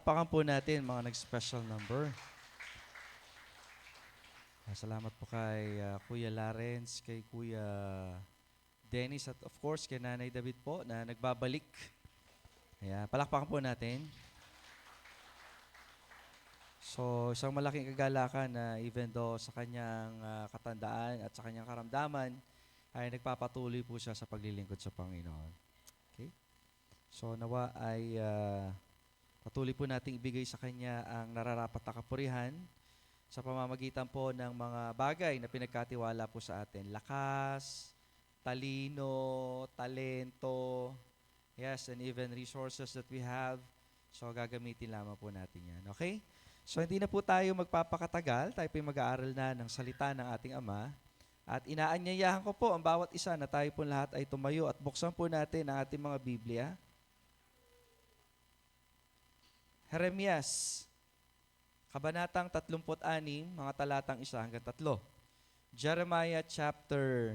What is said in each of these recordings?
Pakan po natin mga nag-special number. Salamat po kay Kuya Lawrence, kay Kuya Dennis at of course kay Nanay David po na nagbabalik. Ayan, palakpakan po natin. So, isang malaking kagalakan na even though sa kanyang katandaan at sa kanyang karamdaman ay nagpapatuloy po siya sa paglilingkod sa Panginoon. Okay? So, nawa ay patuloy po nating ibigay sa kanya ang nararapat na kapurihan sa pamamagitan po ng mga bagay na pinagkatiwala po sa atin. Lakas, talino, talento, yes, and even resources that we have. So, gagamitin lamang po natin yan. Okay? So, hindi na po tayo magpapakatagal. Tayo po mag-aaral na ng salita ng ating Ama. At inaanyayahan ko po ang bawat isa na tayo po lahat ay tumayo at buksan po natin ang ating mga Biblia. Jeremias, Kabanatang 36, mga talatang 1 hanggang 3. Jeremiah chapter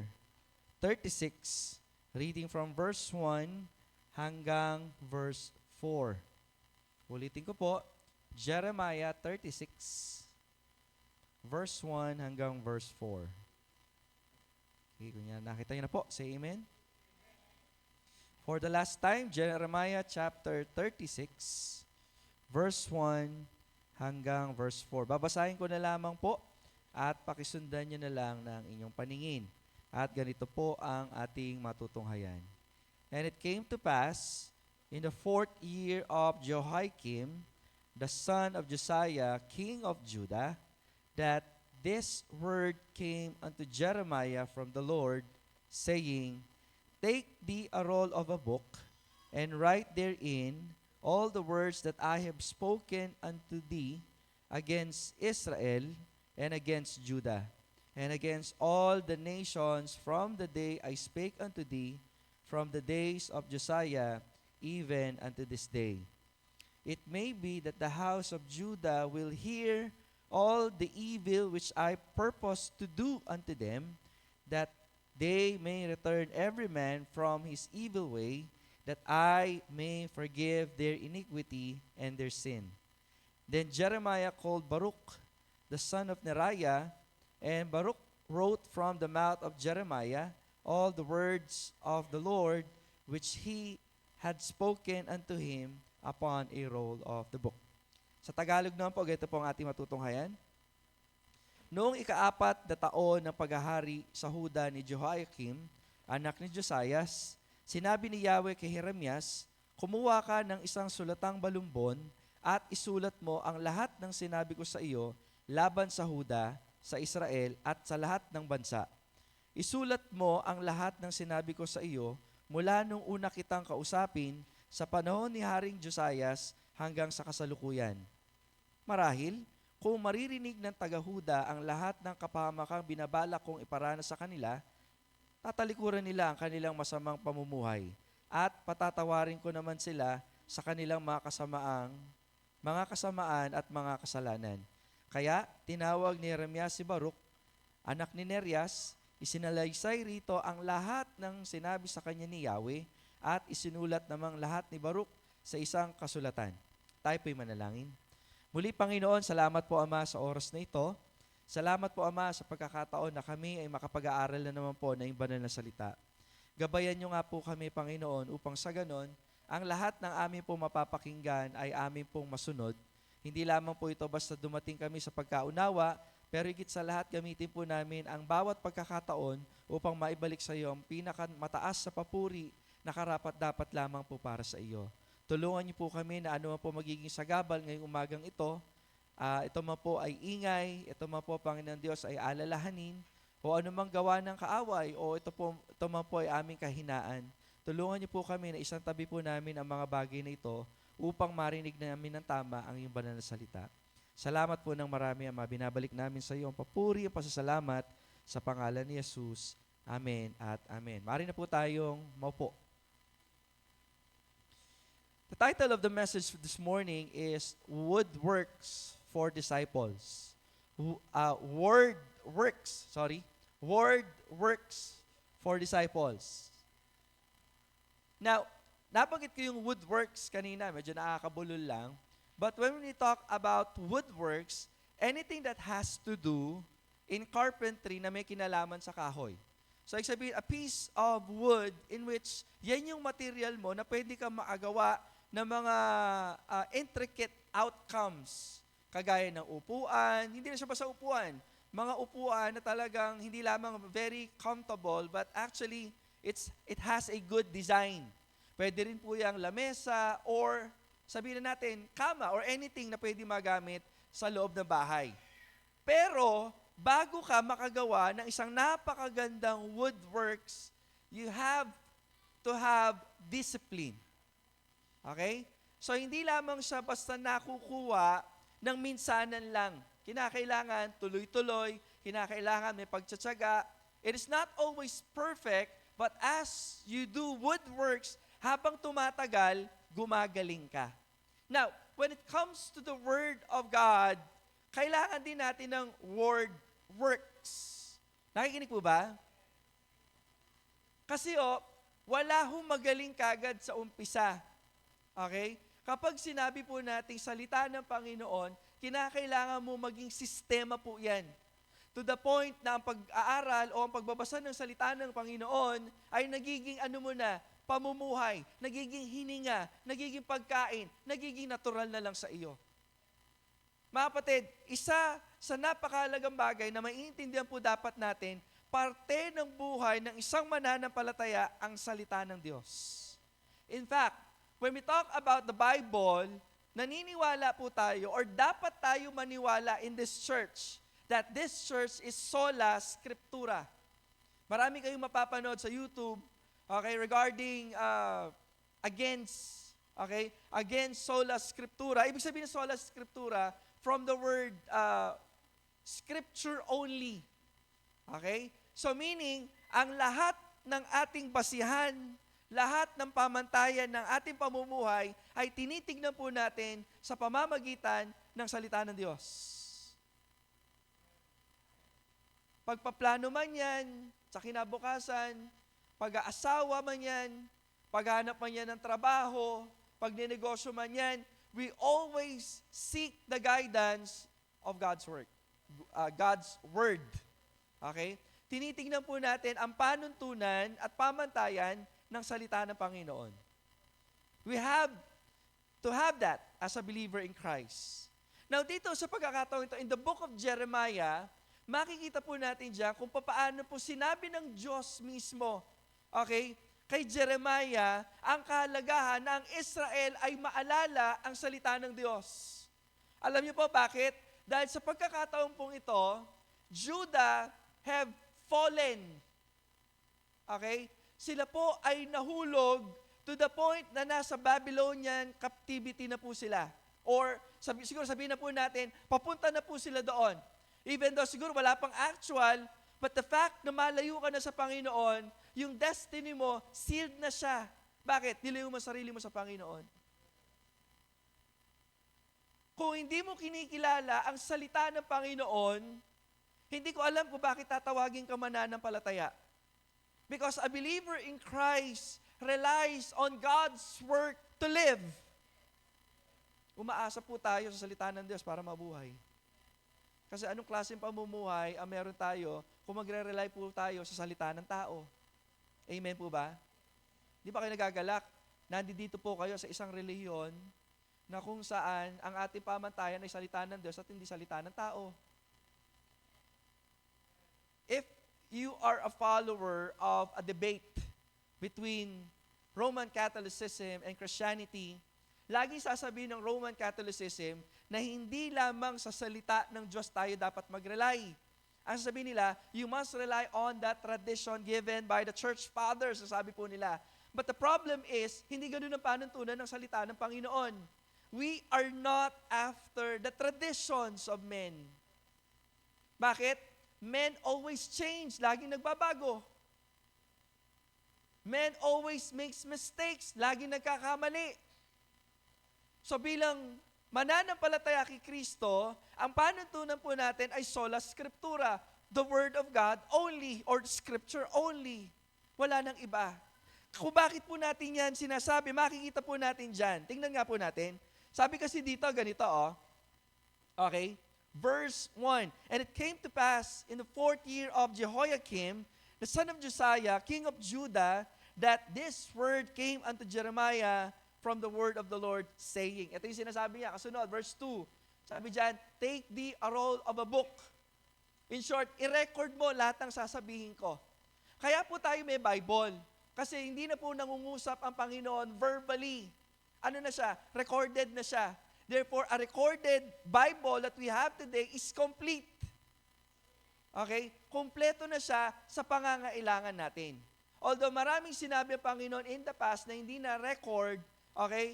36, reading from verse 1 hanggang verse 4. Ulitin ko po, Jeremiah 36, verse 1 hanggang verse 4. Okay, kung yan, nakita niyo na po, say amen. For the last time, Jeremiah chapter 36, verse 1 hanggang verse 4. Babasahin ko na lamang po at pakisundan nyo na lang ng inyong paningin. At ganito po ang ating matutunghayan. And it came to pass in the 4th year of Jehoiakim, the son of Josiah, king of Judah, that this word came unto Jeremiah from the Lord, saying, Take thee a roll of a book, and write therein all the words that I have spoken unto thee against Israel and against Judah, and against all the nations from the day I spake unto thee, from the days of Josiah, even unto this day. It may be that the house of Judah will hear all the evil which I purpose to do unto them, that they may return every man from his evil way, that I may forgive their iniquity and their sin. Then Jeremiah called Baruch, the son of Neriah, and Baruch wrote from the mouth of Jeremiah all the words of the Lord which he had spoken unto him upon a roll of the book. Sa Tagalog naman po, ito po ang ating matutunghayan. Noong ika-4 na taon ng paghahari sa Huda ni Jehoiakim, anak ni Josias, sinabi ni Yahweh kay Jeremias, kumuha ka ng isang sulatang balumbon at isulat mo ang lahat ng sinabi ko sa iyo laban sa Huda, sa Israel at sa lahat ng bansa. Isulat mo ang lahat ng sinabi ko sa iyo mula nung una kitang kausapin sa panahon ni Haring Josias hanggang sa kasalukuyan. Marahil, kung maririnig ng taga-Huda ang lahat ng kapahamakang binabalak kong iparana sa kanila, tatalikuran nila ang kanilang masamang pamumuhay at patatawarin ko naman sila sa kanilang mga kasamaan at mga kasalanan. Kaya tinawag ni Jeremias si Baruch, anak ni Nerias, isinalaysay rito ang lahat ng sinabi sa kanya ni Yahweh at isinulat namang lahat ni Baruch sa isang kasulatan. Tayo po'y manalangin. Muli, Panginoon, salamat po, Ama, sa oras na ito. Salamat po, Ama, sa pagkakataon na kami ay makapag-aaral na naman po ng banal na salita. Gabayan niyo nga po kami, Panginoon, upang sa ganon, ang lahat ng amin pong mapapakinggan ay amin pong masunod. Hindi lamang po ito basta dumating kami sa pagkaunawa, pero higit sa lahat gamitin po namin ang bawat pagkakataon upang maibalik sa iyo ang pinakamataas sa papuri na karapat-dapat lamang po para sa iyo. Tulungan niyo po kami na ano man po magiging sagabal ngayong umagang ito, ito man po ay ingay, ito man po, Panginoon Diyos, ay alalahanin, o anumang gawa ng kaaway, o ito man po ay aming kahinaan. Tulungan niyo po kami na isang tabi po namin ang mga bagay na ito upang marinig namin ng tama ang iyong banal na salita. Salamat po ng marami, Ama. Binabalik namin sa iyo ang papuri at pasasalamat sa pangalan ni Jesus. Amen at amen. Maaari na po tayong maupo. The title of the message this morning is Woodworks for Disciples. Word works for disciples. Now, nabanggit ko yung woodworks kanina, medyo nakakabulol lang. But when we talk about woodworks, anything that has to do in carpentry na may kinalaman sa kahoy. So, ibig sabihin, a piece of wood in which yan yung material mo na pwede kang maagawa ng mga intricate outcomes. Kagaya ng upuan, hindi na siya basta upuan. Mga upuan na talagang hindi lamang very comfortable, but actually, it has a good design. Pwede rin po yung lamesa or sabihin na natin, kama or anything na pwede magamit sa loob ng bahay. Pero, bago ka makagawa ng isang napakagandang woodworks, you have to have discipline. Okay? So, hindi lamang siya basta nakukuha ng minsanan lang. Kinakailangan tuloy-tuloy, kinakailangan may pagtsatsaga. It is not always perfect, but as you do woodworks, habang tumatagal, gumagaling ka. Now, when it comes to the Word of God, kailangan din natin ng word works. Nakikinig po ba? Kasi wala hong magaling kagad sa umpisa. Okay? Kapag sinabi po nating salita ng Panginoon, kinakailangan mo maging sistema po yan. To the point na ang pag-aaral o ang pagbabasa ng salita ng Panginoon ay nagiging pamumuhay, nagiging hininga, nagiging pagkain, nagiging natural na lang sa iyo. Mga kapatid, isa sa napakahalagang bagay na maiintindihan po dapat natin, parte ng buhay ng isang mananampalataya ang salita ng Diyos. In fact, when we talk about the Bible, naniniwala po tayo or dapat tayo maniwala in this church that this church is sola scriptura. Marami kayong mapapanood sa YouTube regarding against sola scriptura. Ibig sabihin ng sola scriptura from the word scripture only. Okay? So meaning, ang lahat ng ating basihan, lahat ng pamantayan ng ating pamumuhay ay tinitignan po natin sa pamamagitan ng salita ng Diyos. Pagpaplano man yan, sa kinabukasan, pag-aasawa man yan, paghanap man yan ng trabaho, pagnenegosyo man yan, we always seek the guidance of God's word. God's word. Okay? Tinitingnan po natin ang panuntunan at pamantayan ng salita ng Panginoon. We have to have that as a believer in Christ. Now dito sa pagkakataon ito, in the book of Jeremiah, makikita po natin diyan kung paano po sinabi ng Diyos mismo, okay, kay Jeremiah, ang kahalagahan na ang Israel ay maalala ang salita ng Diyos. Alam niyo po bakit? Dahil sa pagkakataon pong ito, Judah have fallen. Okay? Sila po ay nahulog to the point na nasa Babylonian captivity na po sila. Or siguro sabihin na po natin, papunta na po sila doon. Even though siguro wala pang actual, but the fact na malayo ka na sa Panginoon, yung destiny mo, sealed na siya. Bakit? Nilayo mo sarili mo sa Panginoon. Kung hindi mo kinikilala ang salita ng Panginoon, hindi ko alam kung bakit tatawagin ka mananampalataya. Because a believer in Christ relies on God's work to live. Umaasa po tayo sa salita ng Diyos para mabuhay. Kasi anong klaseng pamumuhay ang meron tayo kung magre-rely po tayo sa salita ng tao? Amen po ba? Di ba kayo nagagalak? Nandito po kayo sa isang relihiyon na kung saan ang ating pamantayan ay salita ng Diyos at hindi salita ng tao. If you are a follower of a debate between Roman Catholicism and Christianity, lagi sasabihin ng Roman Catholicism na hindi lamang sa salita ng Diyos tayo dapat mag-rely. Ang sasabihin nila, you must rely on that tradition given by the church fathers, sabi po nila. But the problem is, hindi ganun ang panuntunan ng salita ng Panginoon. We are not after the traditions of men. Bakit? Men always change, laging nagbabago. Men always makes mistakes, laging nagkakamali. So bilang mananampalataya kay Kristo, ang panuntunan po natin ay sola scriptura, the Word of God only, or Scripture only. Wala nang iba. Kung bakit po natin yan sinasabi, makikita po natin dyan. Tingnan nga po natin. Sabi kasi dito, ganito, okay? Verse 1, "And it came to pass in the 4th year of Jehoiakim, the son of Josiah, king of Judah, that this word came unto Jeremiah from the word of the Lord, saying," ito yung sinasabi niya, kasunod, verse 2, sabi diyan, "Take thee a roll of a book." In short, i-record mo lahat ng sasabihin ko. Kaya po tayo may Bible. Kasi hindi na po nangungusap ang Panginoon verbally. Ano na siya? Recorded na siya. Therefore, a recorded Bible that we have today is complete. Okay? Kompleto na siya sa pangangailangan natin. Although maraming sinabi ang Panginoon in the past na hindi na record, okay?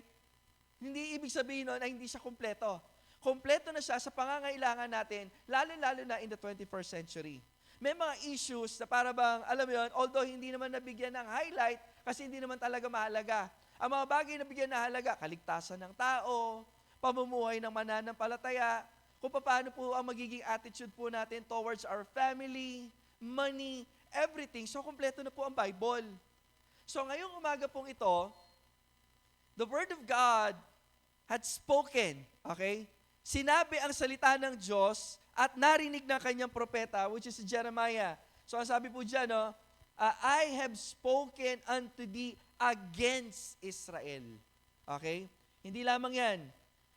Hindi ibig sabihin nun na hindi siya kompleto. Kompleto na siya sa pangangailangan natin, lalo-lalo na in the 21st century. May mga issues na para bang, alam mo yun, although hindi naman nabigyan ng highlight, kasi hindi naman talaga mahalaga. Ang mga bagay na bigyan ng halaga, kaligtasan ng tao, pamumuhay ng mananampalataya, kung paano po ang magiging attitude po natin towards our family, money, everything. So, kompleto na po ang Bible. So, ngayong umaga pong ito, the Word of God had spoken, okay? Sinabi ang salita ng Diyos at narinig ng kanyang propeta, which is si Jeremiah. So, ang sabi po dyan, I have spoken unto thee against Israel. Okay? Hindi lamang yan.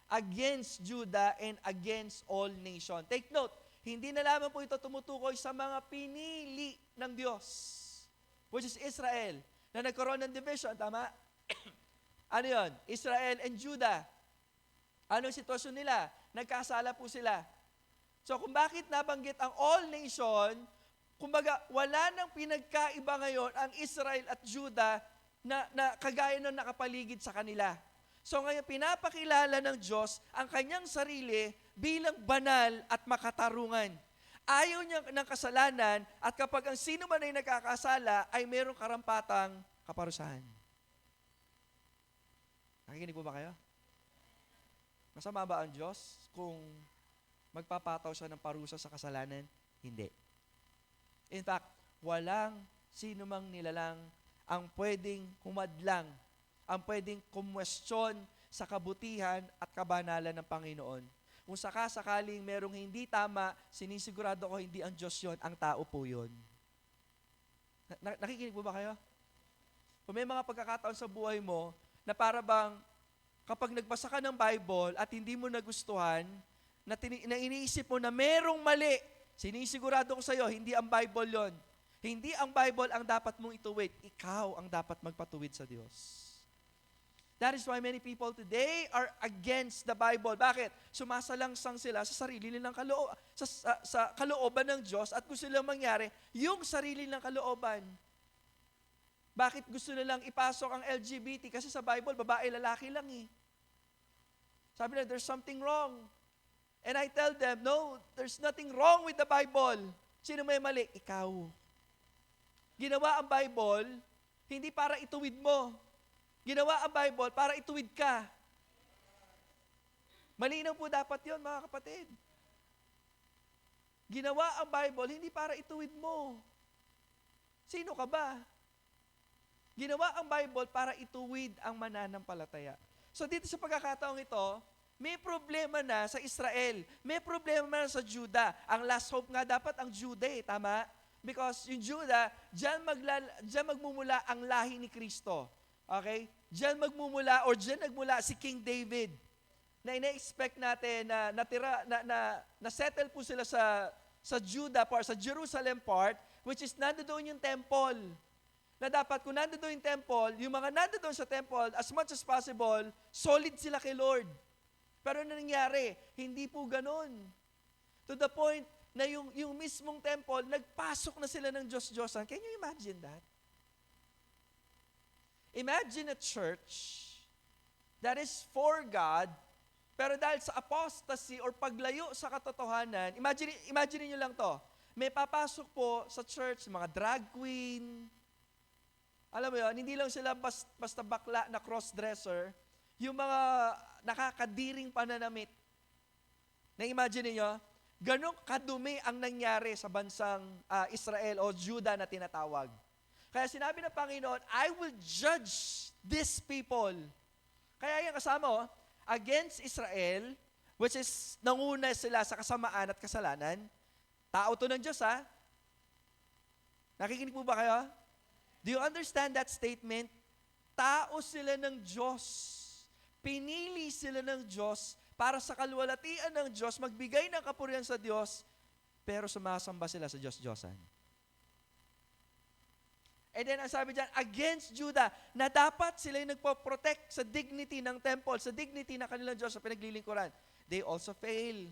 Against Judah and against all nation. Take note, hindi na lamang po ito tumutukoy sa mga pinili ng Diyos, which is Israel, na nagkaroon ng division, tama? Ano yon? Israel and Judah. Ano ang sitwasyon nila? Nagkasala po sila. So kung bakit nabanggit ang all nation, kumbaga wala nang pinagkaiba ngayon ang Israel at Judah na kagaya ng nakapaligid sa kanila. So ngayon pinapakilala ng Diyos ang kanyang sarili bilang banal at makatarungan. Ayaw niya ng kasalanan at kapag ang sino man ay nagkakasala ay mayroong karampatang kaparusahan. Nakikinig po ba kayo? Masama ba ang Diyos kung magpapataw siya ng parusa sa kasalanan? Hindi. In fact, walang sino mang nilalang ang pwedeng humadlang, ang pwedeng kumwestiyon sa kabutihan at kabanalan ng Panginoon. Kung sakasakaling merong hindi tama, sinisigurado ko hindi ang Diyos yon, ang tao po yun. Nakikinig po ba kayo? Kung may mga pagkakataon sa buhay mo na para bang kapag nagbasa ka ng Bible at hindi mo nagustuhan, na iniisip mo na merong mali, sinisigurado ko sa iyo, hindi ang Bible yon. Hindi ang Bible ang dapat mong ituwid. Ikaw ang dapat magpatuwid sa Diyos. That is why many people today are against the Bible. Bakit? Sumasalangsang sila sa sarili nilang sa kalooban ng Diyos at gusto nilang mangyari yung sarili nilang kalooban. Bakit gusto nilang ipasok ang LGBT? Kasi sa Bible, babae, lalaki lang eh. Sabi nila, there's something wrong. And I tell them, no, there's nothing wrong with the Bible. Sino may mali? Ikaw. Ginawa ang Bible, hindi para ituwid mo. Ginawa ang Bible para ituwid ka. Malinaw po dapat yon, mga kapatid. Ginawa ang Bible, hindi para ituwid mo. Sino ka ba? Ginawa ang Bible para ituwid ang mananampalataya. So dito sa pagkakataong ito, may problema na sa Israel. May problema na sa Judah. Ang last hope nga dapat ang Judah, tama? Because yung Judah, diyan magmumula ang lahi ni Kristo. Okay? Diyan magmumula or diyan nagmula si King David. Na ina-expect natin na na-settle po sila sa Judah part, sa Jerusalem part, which is nandoon yung temple. Na dapat kung nandoon yung temple, yung mga nandoon sa temple, as much as possible, solid sila kay Lord. Pero ano nangyari? Hindi po ganun. To the point na yung mismong temple, nagpasok na sila ng Diyos-Diyosan. Can you imagine that? Imagine a church that is for God, pero dahil sa apostasy or paglayo sa katotohanan, imagine niyo lang to, may papasok po sa church, mga drag queen, alam mo yun, hindi lang sila basta bakla na cross-dresser, yung mga nakakadiring pananamit. Na-imagine niyo, ganong kadumi ang nangyari sa bansang Israel o Judah na tinatawag. Kaya sinabi ng Panginoon, I will judge these people. Kaya yan kasama, against Israel, which is nanguna sila sa kasamaan at kasalanan. Tao to ng Diyos, ha? Nakikinig po ba kayo? Do you understand that statement? Tao sila ng Diyos. Pinili sila ng Diyos para sa kaluwalhatian ng Diyos, magbigay ng kapurihan sa Diyos, pero sumasamba sila sa Diyos-Diyosan. And then, ang sabi dyan, against Judah, na dapat sila yung nagpo-protect sa dignity ng temple, sa dignity ng kanilang Diyos sa pinaglilingkuran. They also fail.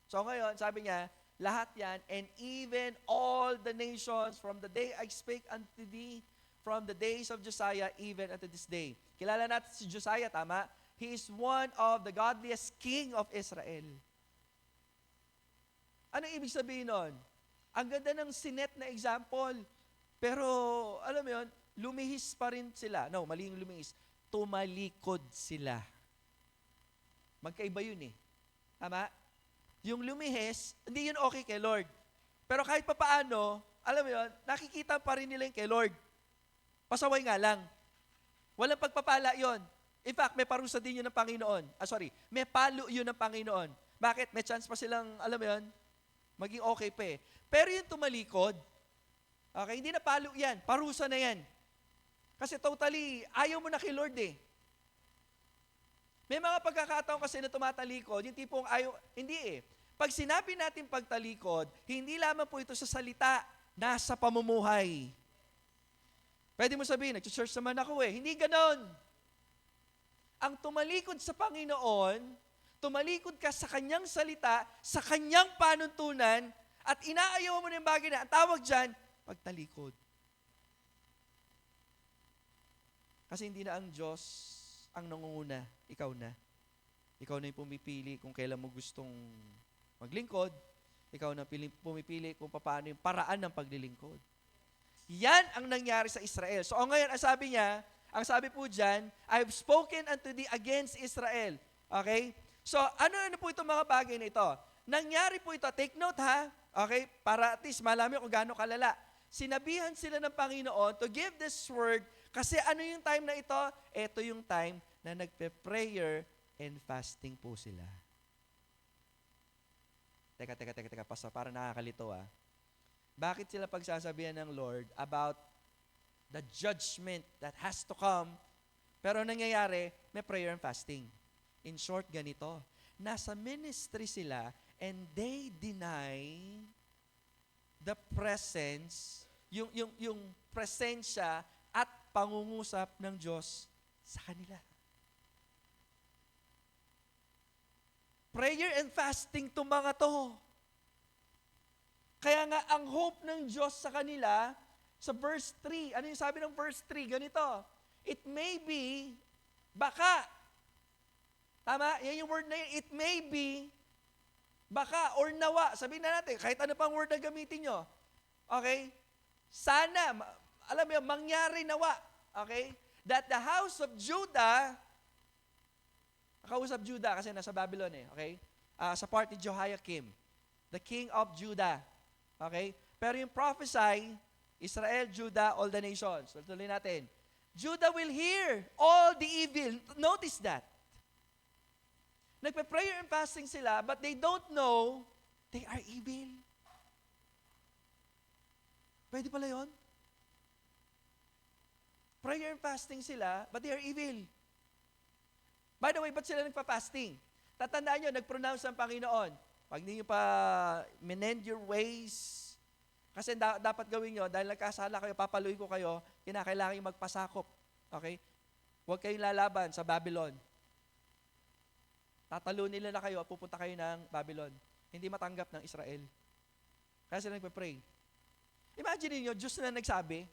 So ngayon, sabi niya, lahat yan, and even all the nations from the day I spake unto thee, from the days of Josiah, even unto this day. Kilala natin si Josiah, tama? He is one of the godliest king of Israel. Ano ibig sabihin nun? Ang ganda ng sinet na example. Pero, alam mo yun, lumihis pa rin sila. No, mali yung lumihis. Tumalikod sila. Magkaiba yun eh. Tama? Yung lumihis, hindi yun okay kay Lord. Pero kahit pa paano, alam mo yun, nakikita pa rin nila yung kay Lord. Pasaway nga lang. Walang pagpapala yun. In fact, may parusa din yun ng Panginoon. May palo yun ng Panginoon. Bakit? May chance pa silang, alam mo yun, maging okay pa eh. Pero yung tumalikod, okay, hindi na palo yan. Parusa na yan. Kasi totally, ayaw mo na kay Lord eh. May mga pagkakataon kasi na tumatalikod, yung tipong ayaw, hindi eh. Pag sinabi natin pagtalikod, hindi lamang po ito sa salita, nasa pamumuhay. Pwede mo sabihin, nag-church naman ako eh. Hindi ganon. Ang tumalikod sa Panginoon, tumalikod ka sa Kanyang salita, sa Kanyang panuntunan, at inaayaw mo na yung bagay na, ang tawag dyan, pagtalikod. Kasi hindi na ang Diyos ang nangunguna, ikaw na. Ikaw na yung pumipili kung kailan mo gustong maglingkod, ikaw na pumipili kung paano yung paraan ng paglilingkod. Yan ang nangyari sa Israel. So ngayon, ang sabi po dyan, I've spoken unto thee against Israel. Okay? So ano po itong mga bagay na ito? Nangyari po ito, take note ha, okay? Para at least malaman kung gaano kalala. Sinabihan sila ng Panginoon to give this word kasi ano yung time na ito? Ito yung time na nagpe-prayer and fasting po sila. Teka, Pastor, para nakakalito ah. Bakit sila pagsasabihan ng Lord about the judgment that has to come, pero nangyayari, may prayer and fasting? In short, ganito. Nasa ministry sila and they deny the presence, yung presensya at pangungusap ng Diyos sa kanila. Prayer and fasting itong mga to. Kaya nga, ang hope ng Diyos sa kanila, sa verse 3, ano yung sabi ng verse 3? Ganito, it may be, baka, tama? Yan yung word na yun, it may be, baka, or nawa. Sabihin na natin, kahit ano pang word na gamitin nyo. Okay? Sana, alam mo yun, mangyari nawa. Okay? That the house of Judah, kausap Judah kasi nasa Babylon eh. Okay? Sa part ni Jehoiakim, the king of Judah. Okay? Pero yung prophesy, Israel, Judah, all the nations. Tuloy natin. Judah will hear all the evil. Notice that. Nagpe-prayer and fasting sila, but they don't know they are evil. Pwede pala yun? Prayer and fasting sila, but they are evil. By the way, ba't sila nagpa-fasting? Tatandaan nyo, nag-pronounce ang Panginoon. Pag hindi nyo pa mend your ways, kasi dapat gawin nyo, dahil nagkasala kayo, papaluin ko kayo, kinakailangan yung magpasakop. Okay? Huwag kayong lalaban sa Babylon. Tatalo nila na kayo at pupunta kayo ng Babylon. Hindi matanggap ng Israel. Kaya sila nagpe-pray. Imagine niyo, Diyos na nagsabi,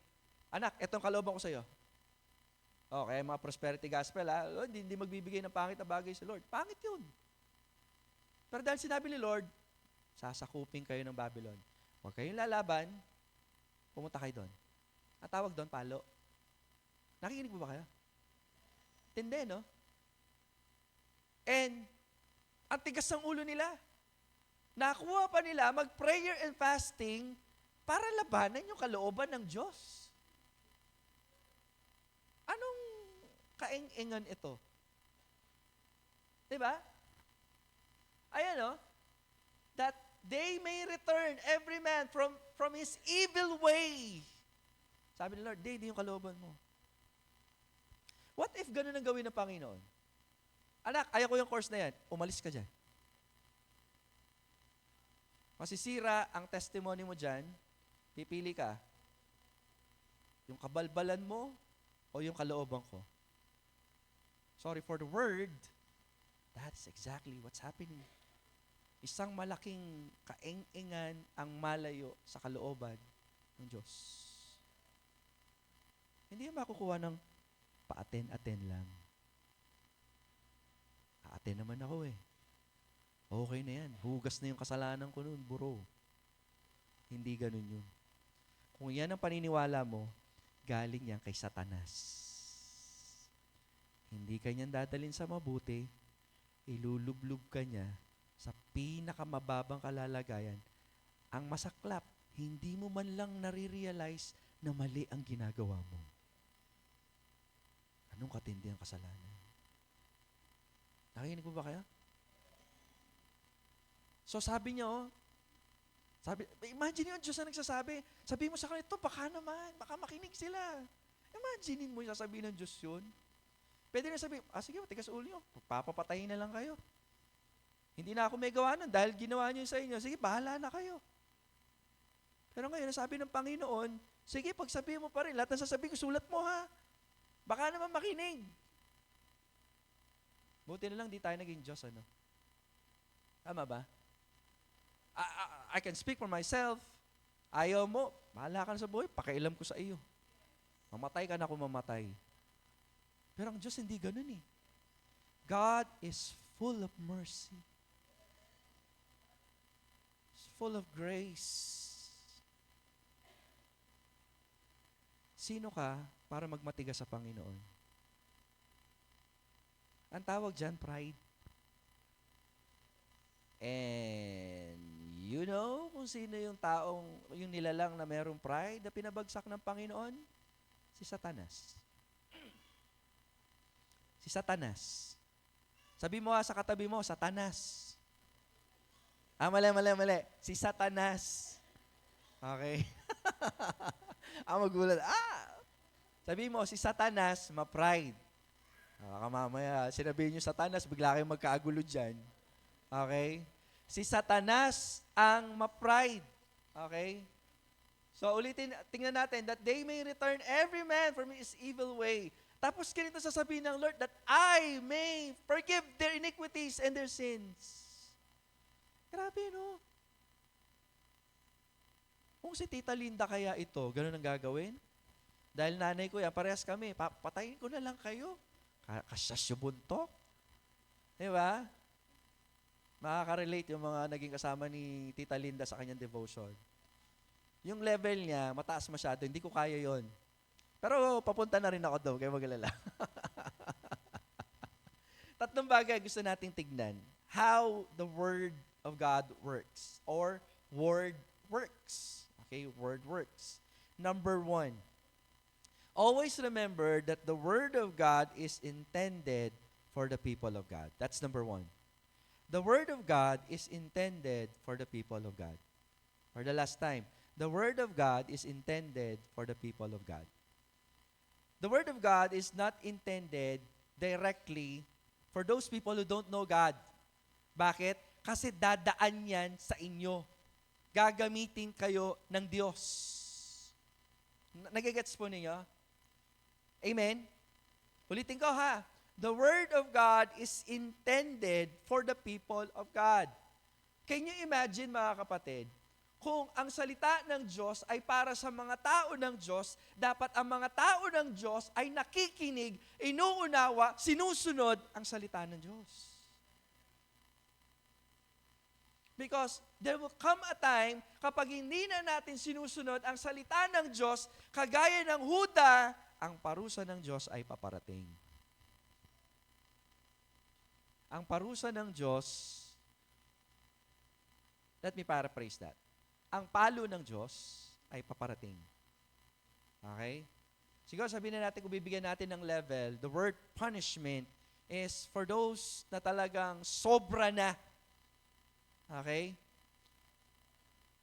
anak, etong kalooban ko sa iyo. Okay, mga prosperity gospel, Lord, hindi magbibigay ng pangit na bagay sa Lord. Pangit yun. Pero dahil sinabi ni Lord, sasakupin kayo ng Babylon. Huwag kayong lalaban, pumunta kayo doon. At tawag doon, palo. Nakikinig po ba kayo? Tindi, no? And, ang tigas ng ulo nila. Nakuha pa nila mag-prayer and fasting para labanan yung kalooban ng Diyos. Anong kaeng-engan ito? Diba? Ayan, that they may return every man from his evil way. Sabi ni Lord, hindi yung kalooban mo. What if ganun ang gawin ng Panginoon? Anak, ayaw ko yung course na yan. Umalis ka dyan. Masisira ang testimony mo dyan, pipili ka, yung kabalbalan mo o yung kalooban ko. Sorry for the word, that's exactly what's happening. Isang malaking kaeng-engan ang malayo sa kalooban ng Diyos. Hindi yung makukuha ng pa-attend lang. A-attend naman ako eh. Okay na yan. Hugas na yung kasalanan ko noon, bro. Hindi ganun yun. Kung yan ang paniniwala mo, galing yan kay Satanas. Hindi ka niyan dadalhin sa mabuti, ilulublub ka niya sa pinakamababang kalalagayan. Ang masaklap, hindi mo man lang nare-realize na mali ang ginagawa mo. Anong katindi ang kasalanan? Nakikinig mo ba kayo? So sabi niya, imagine yung Diyos na nagsasabi, sabi mo sa kanila, ito baka naman, baka makinig sila. Imagine mo yung sasabihin ng Diyos yun. Pwede na sabihin, sige, tigas ulo nyo, papapatayin na lang kayo. Hindi na ako may gawa nun dahil ginawa nyo sa inyo, sige, bahala na kayo. Pero ngayon, sabi ng Panginoon, sige, pagsabihin mo pa rin, lahat ng sasabihin ko, sulat mo ha. Baka naman makinig. Buti na lang, di tayo naging Diyos, ano? Tama ba? I can speak for myself. Ayaw mo, bahala ka na sa buhay, pakialam ko sa iyo. Mamatay ka na kung mamatay. Pero ang Diyos hindi ganun eh. God is full of mercy. He's full of grace. Sino ka para magmatigas sa Panginoon? Ang tawag dyan, pride. And you know kung sino yung yung nilalang na merong pride na pinabagsak ng Panginoon? Si Satanas. Si Satanas. Sabi mo sa katabi mo, Satanas. Mali. Si Satanas. Okay? Magulat. Sabi mo, si Satanas, ma-pride. Baka mamaya, sinabihin nyo Satanas, bigla kayong magkaagulo dyan. Okay? Si Satanas ang ma-pride. Okay? So, tingnan natin, that they may return every man from his evil way. Tapos ganito sasabihin ng Lord, that I may forgive their iniquities and their sins. Grabe, no? Kung si Tita Linda kaya ito, ganun ang gagawin? Dahil nanay ko yan, parehas kami, patayin ko na lang kayo. Kasyas yung buntok. Diba? Makaka-relate yung mga naging kasama ni Tita Linda sa kanyang devotion. Yung level niya, mataas masyado, hindi ko kaya yon. Pero papunta na rin ako doon, kaya mag-alala. Tatlong bagay gusto nating tignan. How the Word of God works. Or, Word works. Okay, Word works. Number 1, always remember that the Word of God is intended for the people of God. That's number 1. The Word of God is intended for the people of God. For the last time, the Word of God is intended for the people of God. The Word of God is not intended directly for those people who don't know God. Bakit? Kasi dadaan yan sa inyo. Gagamitin kayo ng Diyos. Nagigets po ninyo? Amen? Ulitin ko ha. The Word of God is intended for the people of God. Can you imagine, mga kapatid, kung ang salita ng Diyos ay para sa mga tao ng Diyos, dapat ang mga tao ng Diyos ay nakikinig, inuunawa, sinusunod ang salita ng Diyos. Because there will come a time kapag hindi na natin sinusunod ang salita ng Diyos, kagaya ng Huda, ang parusa ng Diyos ay paparating. Ang parusa ng Diyos, let me paraphrase that. Ang palo ng Diyos ay paparating. Okay? Siguro sabihin na natin kung bibigyan natin ng level, the word punishment is for those na talagang sobra na. Okay?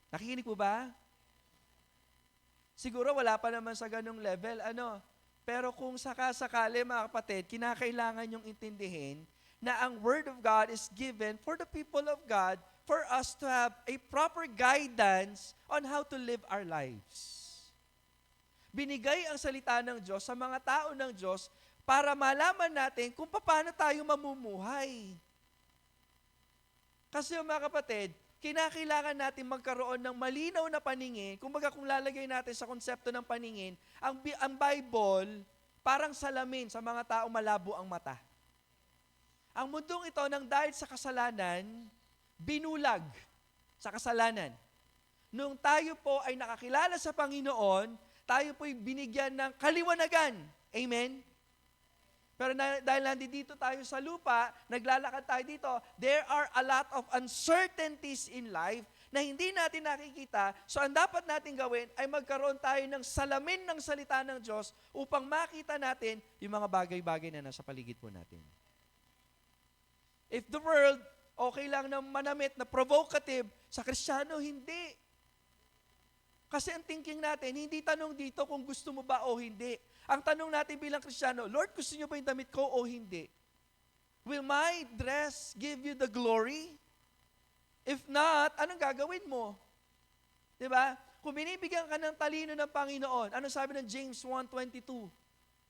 Nakikinig po ba? Siguro wala pa naman sa ganung level, Pero kung sakasakali, mga kapatid, kinakailangan yung intindihin na ang Word of God is given for the people of God for us to have a proper guidance on how to live our lives. Binigay ang salita ng Diyos sa mga tao ng Diyos para malaman natin kung paano tayo mamumuhay. Kasi mga kapatid, kinakailangan natin magkaroon ng malinaw na paningin. Kumbaga kung lalagay natin sa konsepto ng paningin, ang Bible parang salamin sa mga taong malabo ang mata. Ang mundong ito nang dahil sa kasalanan, binulag sa kasalanan. Nung tayo po ay nakakilala sa Panginoon, tayo po'y binigyan ng kaliwanagan. Amen? Pero dahil nandito tayo sa lupa, naglalakad tayo dito, there are a lot of uncertainties in life na hindi natin nakikita. So ang dapat natin gawin ay magkaroon tayo ng salamin ng salita ng Diyos upang makita natin yung mga bagay-bagay na nasa paligid po natin. If the world, okay lang na manamit, na provocative, sa Kristiyano, hindi. Kasi ang thinking natin, hindi tanong dito kung gusto mo ba o hindi. Ang tanong natin bilang Kristiyano, Lord, gusto niyo ba yung damit ko o hindi? Will my dress give you the glory? If not, anong gagawin mo? Diba? Kung binibigyan ka ng talino ng Panginoon, anong sabi ng James 1:22?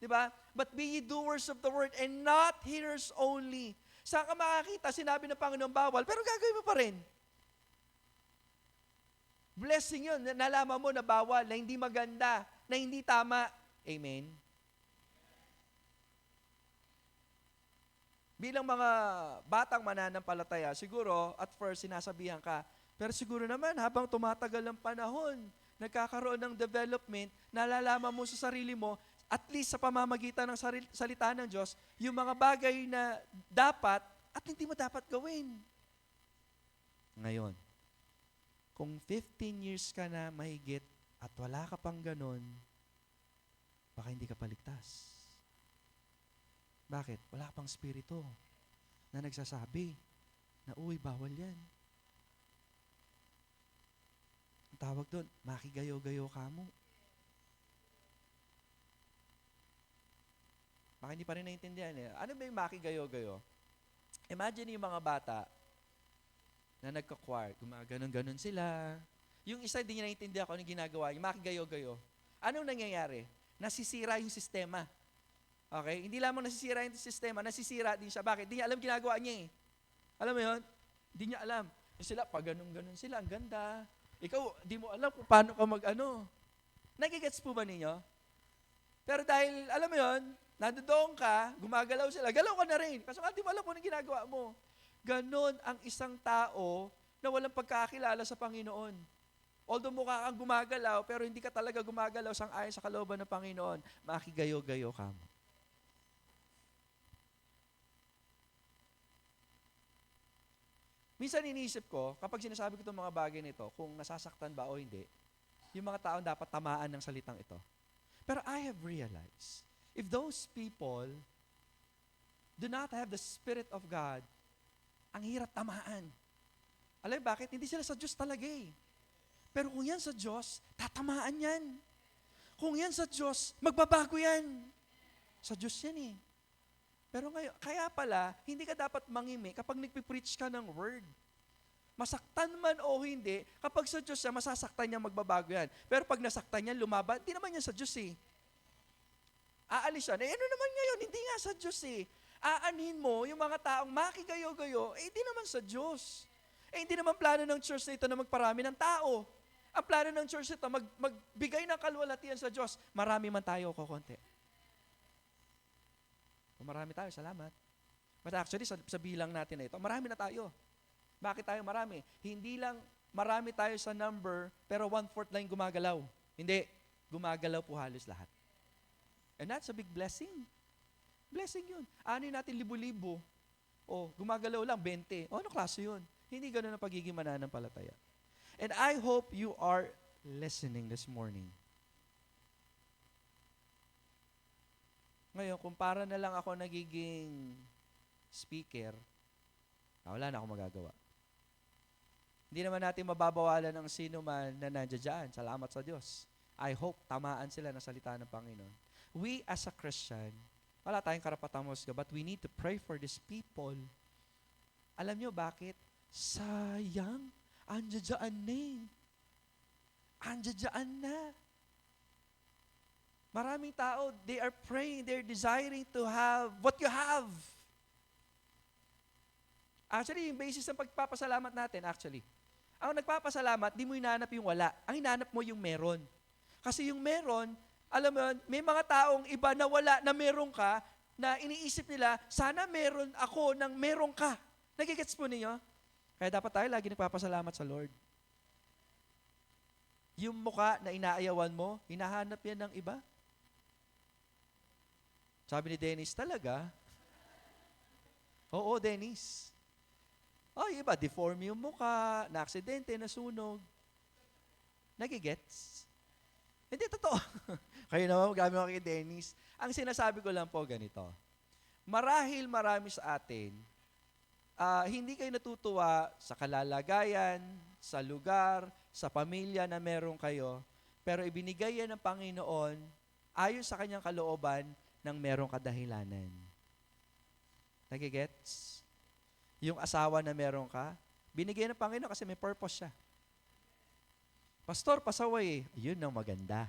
Diba? But be ye doers of the word and not hearers only. Saan ka makakita? Sinabi ng Panginoon bawal, pero gagawin mo pa rin. Blessing yun. Nalaman mo na bawal, na hindi maganda, na hindi tama. Amen? Bilang mga batang mananampalataya, siguro, at first, sinasabihan ka, pero siguro naman, habang tumatagal ang panahon, nagkakaroon ng development, nalalaman mo sa sarili mo, at least sa pamamagitan ng salita ng Diyos, yung mga bagay na dapat at hindi mo dapat gawin. Ngayon, kung 15 years ka na mahigit at wala ka pang ganon, baka hindi ka paligtas. Bakit? Wala pang spirito na nagsasabi na, uy, bawal yan. Ang tawag doon, makigayo-gayo ka mo. Baka hindi pa rin naintindihan eh. Ano ba yung makigayo-gayo? Imagine yung mga bata na nagka-choir, gumaganon-ganon sila. Yung isa, hindi niya naintindihan kung anong ginagawa, yung makigayo-gayo. Anong nangyayari? Nasisira yung sistema. Okay? Hindi lamang nasisira yung sistema, nasisira din siya. Bakit? Hindi niya alam ginagawa niya eh. Alam mo yun? Hindi niya alam. Yung sila, pag ganon-ganon sila, ang ganda. Ikaw, di mo alam kung paano ka mag-ano. Nagigets po ba ninyo? Pero dahil, alam mo yun, nandoon ka, gumagalaw sila, galaw ka na rin. Kasi di mo alam kung anong ginagawa mo. Ganon ang isang tao na walang pagkakilala sa Panginoon. Although mukha kang gumagalaw, pero hindi ka talaga gumagalaw sang-ayon sa kalooban ng Panginoon, makigayo-gayo ka mo. Minsan iniisip ko, kapag sinasabi ko itong mga bagay nito, kung nasasaktan ba o hindi, yung mga taong dapat tamaan ng salitang ito. Pero I have realized, if those people do not have the Spirit of God, ang hirap tamaan. Alam mo bakit? Hindi sila sa Diyos talaga eh. Pero kung yan sa Diyos, tatamaan yan. Kung yan sa Diyos, magbabago yan. Sa Diyos yan eh. Pero ngayon, kaya pala, hindi ka dapat mangimi kapag nagpipreach ka ng word. Masaktan man o hindi, kapag sa Diyos siya, masasaktan niya, magbabago yan. Pero pag nasaktan niya, lumaban, hindi naman yan sa Diyos eh. Aalis siya. Ano naman ngayon? Hindi nga sa Diyos eh. Aanhin mo yung mga taong makigayo-gayo, hindi naman sa Diyos. Hindi naman plano ng church na ito na magparami ng tao. Ang plano ng church ito, magbigay ng kalwalatian sa Diyos. Marami man tayo o konti. Kung marami tayo, salamat. But actually, sa bilang natin na ito, marami na tayo. Bakit tayo marami? Hindi lang marami tayo sa number, pero 1/4 lang yung gumagalaw. Hindi. Gumagalaw po halos lahat. And that's a big blessing. Blessing yun. Ano natin libo-libo? O, gumagalaw lang, 20. O, ano klase yun? Hindi ganun ang pagiging mananampalataya. And I hope you are listening this morning. Ngayon, kung para na lang ako nagiging speaker, wala na akong magagawa. Hindi naman natin mababawalan ang sino man na nandiyan dyan. Salamat sa Diyos. I hope tamaan sila ng salita ng Panginoon. We as a Christian, wala tayong karapatang musga, but we need to pray for these people. Alam nyo bakit? Sayang, andyan na eh. Andyan na. Maraming tao, they are praying, they're desiring to have what you have. Actually, yung basis ng pagpapasalamat natin, actually. Ang nagpapasalamat, di mo hinahanap yung wala. Ang hinahanap mo yung meron. Kasi yung meron, alam mo, may mga taong iba na wala na meron ka, na iniisip nila, sana meron ako ng meron ka. Nagigets po ninyo? Kaya dapat tayo lagi nagpapasalamat sa Lord. Yung mukha na inaayawan mo, hinahanap yan ng iba. Sabi ni Dennis, talaga? Oo, Dennis. Oh, iba, deform yung mukha, na-aksidente, nasunog. Nagigets? Hindi, totoo. Kayo naman, magamit ako kay Dennis. Ang sinasabi ko lang po ganito. Marahil marami sa atin, hindi kayo natutuwa sa kalalagayan, sa lugar, sa pamilya na meron kayo, pero ibinigay yan ng Panginoon ayon sa kanyang kalooban ng merong kadahilanan. Nagigets? Yung asawa na meron ka, binigay ng Panginoon kasi may purpose siya. Pastor, pasaway. Yun ang maganda.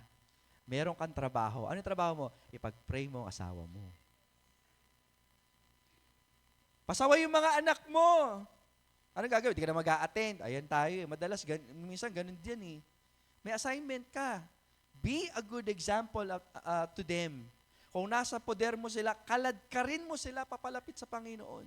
Meron kang trabaho. Ano yung trabaho mo? Ipag-pray mo ang asawa mo. Pasaway yung mga anak mo. Ano gagawin? Hindi ka na mag-a-attend. Ayan tayo eh. Madalas, minsan ganun din eh. May assignment ka. Be a good example to them. Kung nasa poder mo sila, kaladkarin mo sila papalapit sa Panginoon.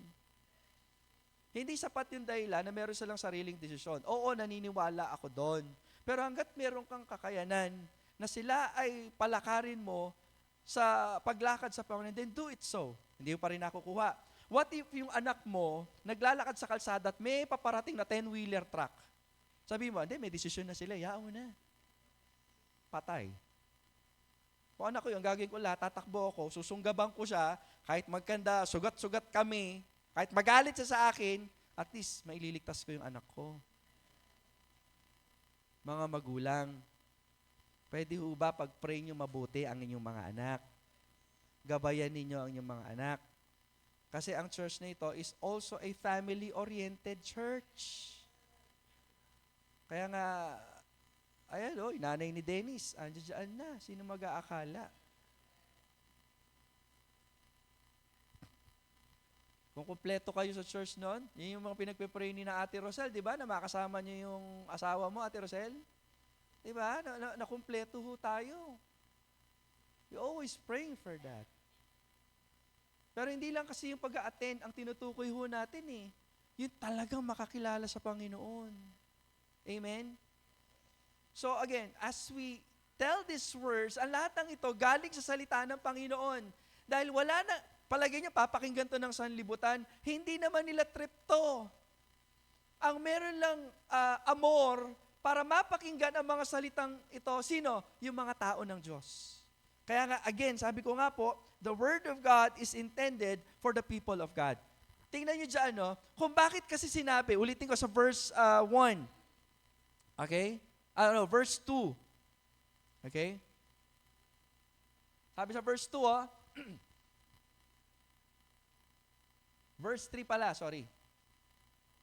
Hindi sapat yung dahilan na meron silang sariling desisyon. Oo, naniniwala ako doon. Pero hanggat meron kang kakayanan na sila ay palakarin mo sa paglakad sa Panginoon, then do it so. Hindi mo pa rin nakukuha. What if yung anak mo naglalakad sa kalsada at may paparating na 10-wheeler truck? Sabi mo, hindi, may desisyon na sila, yao na. Patay. Kung anak ko yung gagawin ko lahat, tatakbo ako, susunggaban ko siya, kahit magkanda, sugat-sugat kami, kahit magalit siya sa akin, at least maililigtas ko yung anak ko. Mga magulang, pwede ho ba pag-pray nyo mabuti ang inyong mga anak? Gabayan ninyo ang inyong mga anak. Kasi ang church na ito is also a family-oriented church. Kaya nga, ayan o, nanay ni Dennis, andyan na, sino mag-aakala? Kung kumpleto kayo sa church noon, yun yung mga pinagpe-pray ni na Ate Rosel, di ba? Na makasama niyo yung asawa mo, Ate Rosel. Di ba? Nakumpleto ho tayo. We always praying for that. Pero hindi lang kasi yung pag-a-attend ang tinutukoy ho natin eh. Yung talagang makakilala sa Panginoon. Amen? So again, as we tell these words, ang lahat ng ito galing sa salita ng Panginoon. Dahil wala na, palagay niya, papakinggan to ng sanlibutan, hindi naman nila trip to. Ang meron lang amor para mapakinggan ang mga salitang ito, sino? Yung mga tao ng Diyos. Kaya nga, again, sabi ko nga po, the Word of God is intended for the people of God. Tingnan niyo dyan, no? Kung bakit kasi sinabi, ulitin ko sa verse 1. Okay? Verse 2. Okay? Sabi sa verse 2, verse 3 pala, sorry.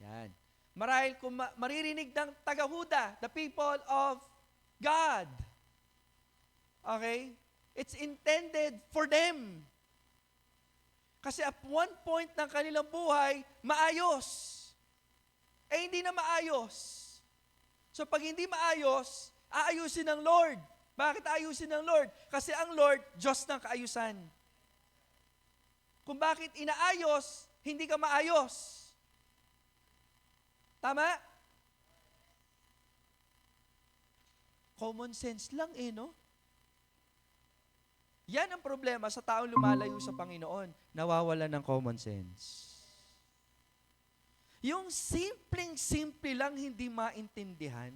Yan. Marahil kung maririnig ng taga-Huda, the people of God. Okay? It's intended for them. Kasi at one point ng kanilang buhay, maayos. Eh, hindi na maayos. So pag hindi maayos, aayusin ng Lord. Bakit aayusin ng Lord? Kasi ang Lord, Diyos ng kaayusan. Kung bakit inaayos, hindi ka maayos. Tama? Common sense lang no? Yan ang problema sa taong lumalayo sa Panginoon. Nawawala ng common sense. Yung simpleng-simple lang hindi maintindihan,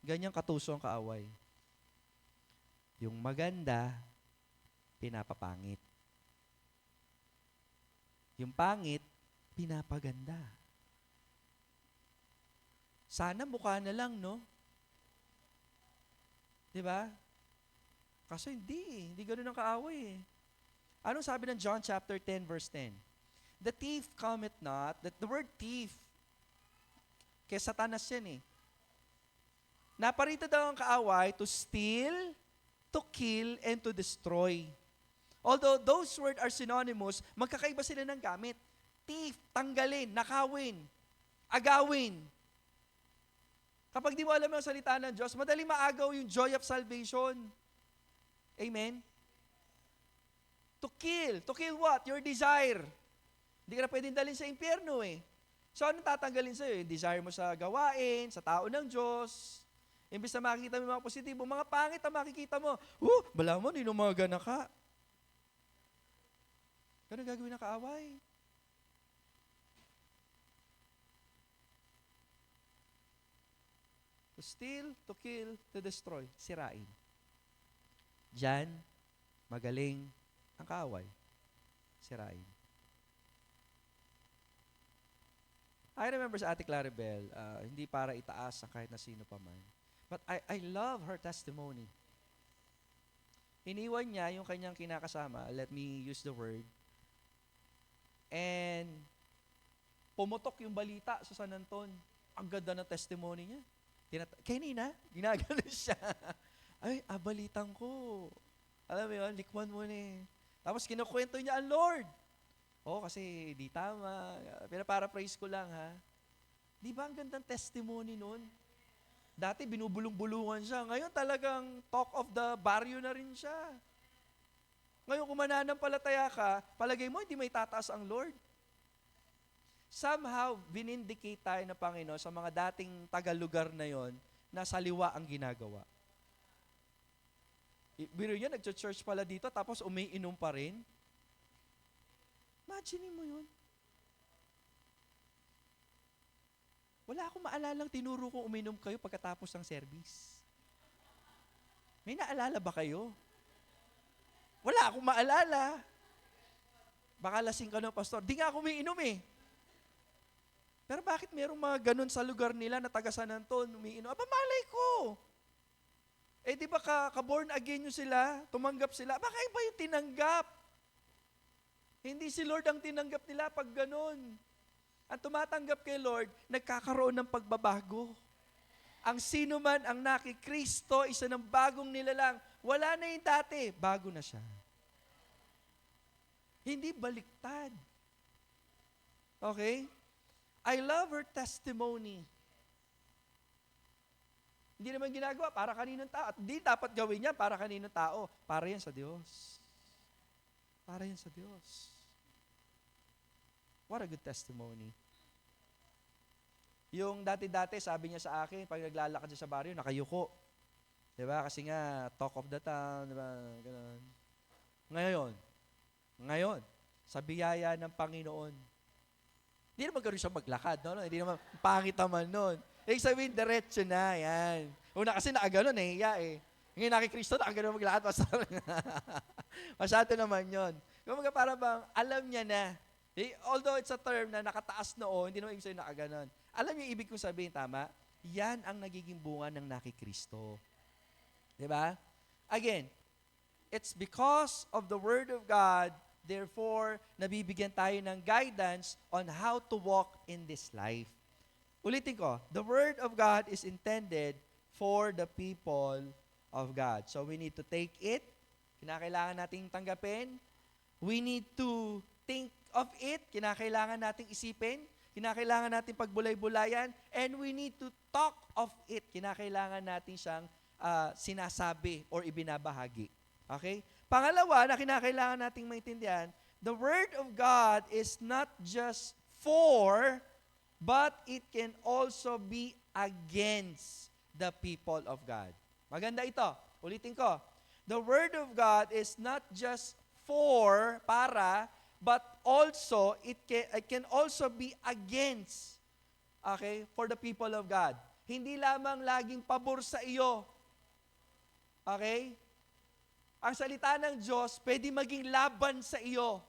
ganyang katuso ang kaaway. Yung maganda, pinapapangit. Yung pangit, pinapaganda. Sana mukha na lang, no? Di ba? Kaso hindi. Hindi ganun ang kaaway eh. Anong sabi ng John chapter 10 verse 10? The thief cometh not. The word thief, kay Satanas yan eh. Naparito daw ang kaaway to steal, to kill, and to destroy. Although those words are synonymous, magkakaiba sila ng gamit. Thief, tanggalin, nakawin, agawin. Kapag di mo alam ang salita ng Diyos, madaling maagaw yung joy of salvation. Amen? To kill what? Your desire. Hindi ka na pwedeng dalhin sa impyerno eh. So, anong tatanggalin sa'yo? Yung desire mo sa gawain, sa tao ng Diyos. Imbis na makikita mo yung mga positibo, mga pangit na makikita mo. Bala mo, ninumaga na ka. Ganun gagawin ng kaaway. To steal, to kill, to destroy. Sirain. Diyan, magaling ang kaaway. Sirain. I remember sa Ate Claribel, hindi para itaas ang kahit na sino pa man. But I love her testimony. Iniwan niya yung kanyang kinakasama, let me use the word, and pumutok yung balita sa San Anton. Ang ganda ng testimony niya. Kanina, ginagano siya. Ay, balitan ko. Alam mo yun, likman mo na eh. Tapos kinukwento niya ang Lord. Kasi di tama. Para-praise ko lang ha. Di ba ang gandang testimony nun? Dati binubulong-bulungan siya. Ngayon talagang talk of the barrio na rin siya. Ngayon kung mananampalataya ka, palagay mo hindi may tataas ang Lord. Somehow, vinindicate tayo ng Panginoon sa mga dating taga-lugar na yon na saliwa ang ginagawa. Biro niya, nag-church pala dito, tapos umiinom pa rin. Imagine mo yun. Wala akong maalalang tinuro kung uminom kayo pagkatapos ng service. May naalala ba kayo? Wala akong maalala. Baka lasing ka ng pastor. Di nga ako umiinom eh. Pero bakit merong mga ganun sa lugar nila na taga San Anton, umiinom? Malay ko. Di ba ka-born again nyo sila, tumanggap sila, baka iba yung tinanggap. Hindi si Lord ang tinanggap nila pag ganun. Ang tumatanggap kay Lord, nagkakaroon ng pagbabago. Ang sino man ang nakikristo, isa ng bagong nilalang, wala na yung dati, bago na siya. Hindi baliktad. Okay? I love her testimony. Hindi naman ginagawa para kaninong tao. At hindi dapat gawin niya para kaninong tao. Para yan sa Diyos. Para yan sa Diyos. What a good testimony. Yung dati-dati, sabi niya sa akin, pag naglalakad siya sa baryo, nakayuko. Diba? Kasi nga, talk of the town, diba? Ganun. Ngayon, sa biyaya ng Panginoon, hindi naman gano'n siya maglakad, no? Hindi naman, pangit naman nun. Ibig sabihin, diretso na, yan. Una kasi nakaganon eh, Ngayon nakikristo, nakaganon maglakad, masyado naman yun. Kumbaga para bang, alam niya na, although it's a term na nakataas noo, hindi naman ibig sabihin nakaganon. Alam niyo ibig kong sabihin, tama? Yan ang nagiging bunga ng nakikristo. Diba? Again, it's because of the Word of God. Therefore, nabibigyan tayo ng guidance on how to walk in this life. Ulitin ko, the Word of God is intended for the people of God. So we need to take it. Kinakailangan nating tanggapin. We need to think of it. Kinakailangan nating isipin. Kinakailangan nating pagbulay-bulayan. And we need to talk of it. Kinakailangan natin siyang sinasabi or ibinabahagi. Okay? Pangalawa na kinakailangan nating maintindihan, the Word of God is not just for, but it can also be against the people of God. Maganda ito. Ulitin ko. The Word of God is not just for, para, but also, it can also be against, okay, for the people of God. Hindi lamang laging pabor sa iyo. Okay? Ang salita ng Diyos, pwede maging laban sa iyo.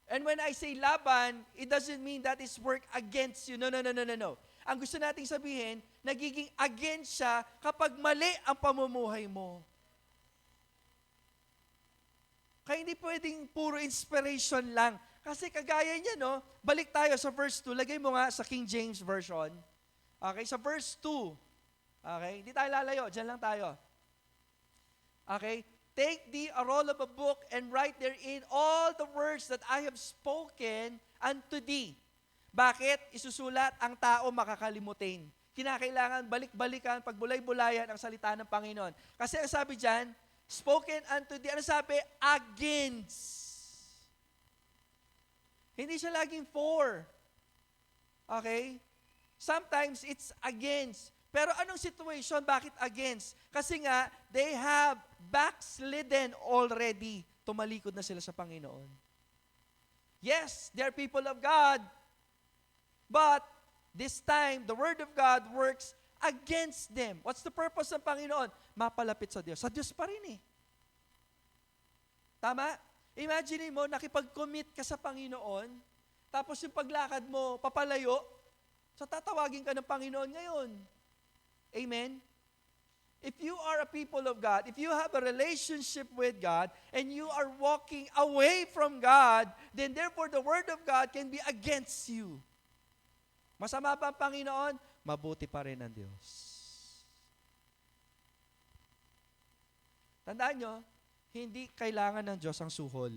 And when I say laban, it doesn't mean that is work against you. No, no, no, no, no, no. Ang gusto nating sabihin, nagiging against siya kapag mali ang pamumuhay mo. Kaya hindi pwedeng puro inspiration lang. Kasi kagaya niya, no? Balik tayo sa verse 2. Lagay mo nga sa King James Version. Okay, sa verse 2. Okay, hindi tayo lalayo. Diyan lang tayo. Okay, take thee a roll of a book and write therein all the words that I have spoken unto thee. Bakit? Isusulat ang tao makakalimutin. Kinakailangan balik-balikan, pagbulay-bulayan ang salita ng Panginoon. Kasi ang sabi dyan, spoken unto thee, ano sabi? Against. Hindi siya laging for. Okay? Sometimes it's against. Pero anong situation? Bakit against? Kasi nga, they have backslidden already. Tumalikod na sila sa Panginoon. Yes, they are people of God. But, this time, the Word of God works against them. What's the purpose ng Panginoon? Mapalapit sa Diyos. Sa Diyos pa rin eh. Tama? Imagine mo, nakipag-commit ka sa Panginoon, tapos yung paglakad mo, papalayo, so tatawagin ka ng Panginoon ngayon. Amen? If you are a people of God, if you have a relationship with God, and you are walking away from God, then therefore the Word of God can be against you. Masama pa ang Panginoon, mabuti pa rin ang Diyos. Tandaan nyo, hindi kailangan ng Diyos ang suhol.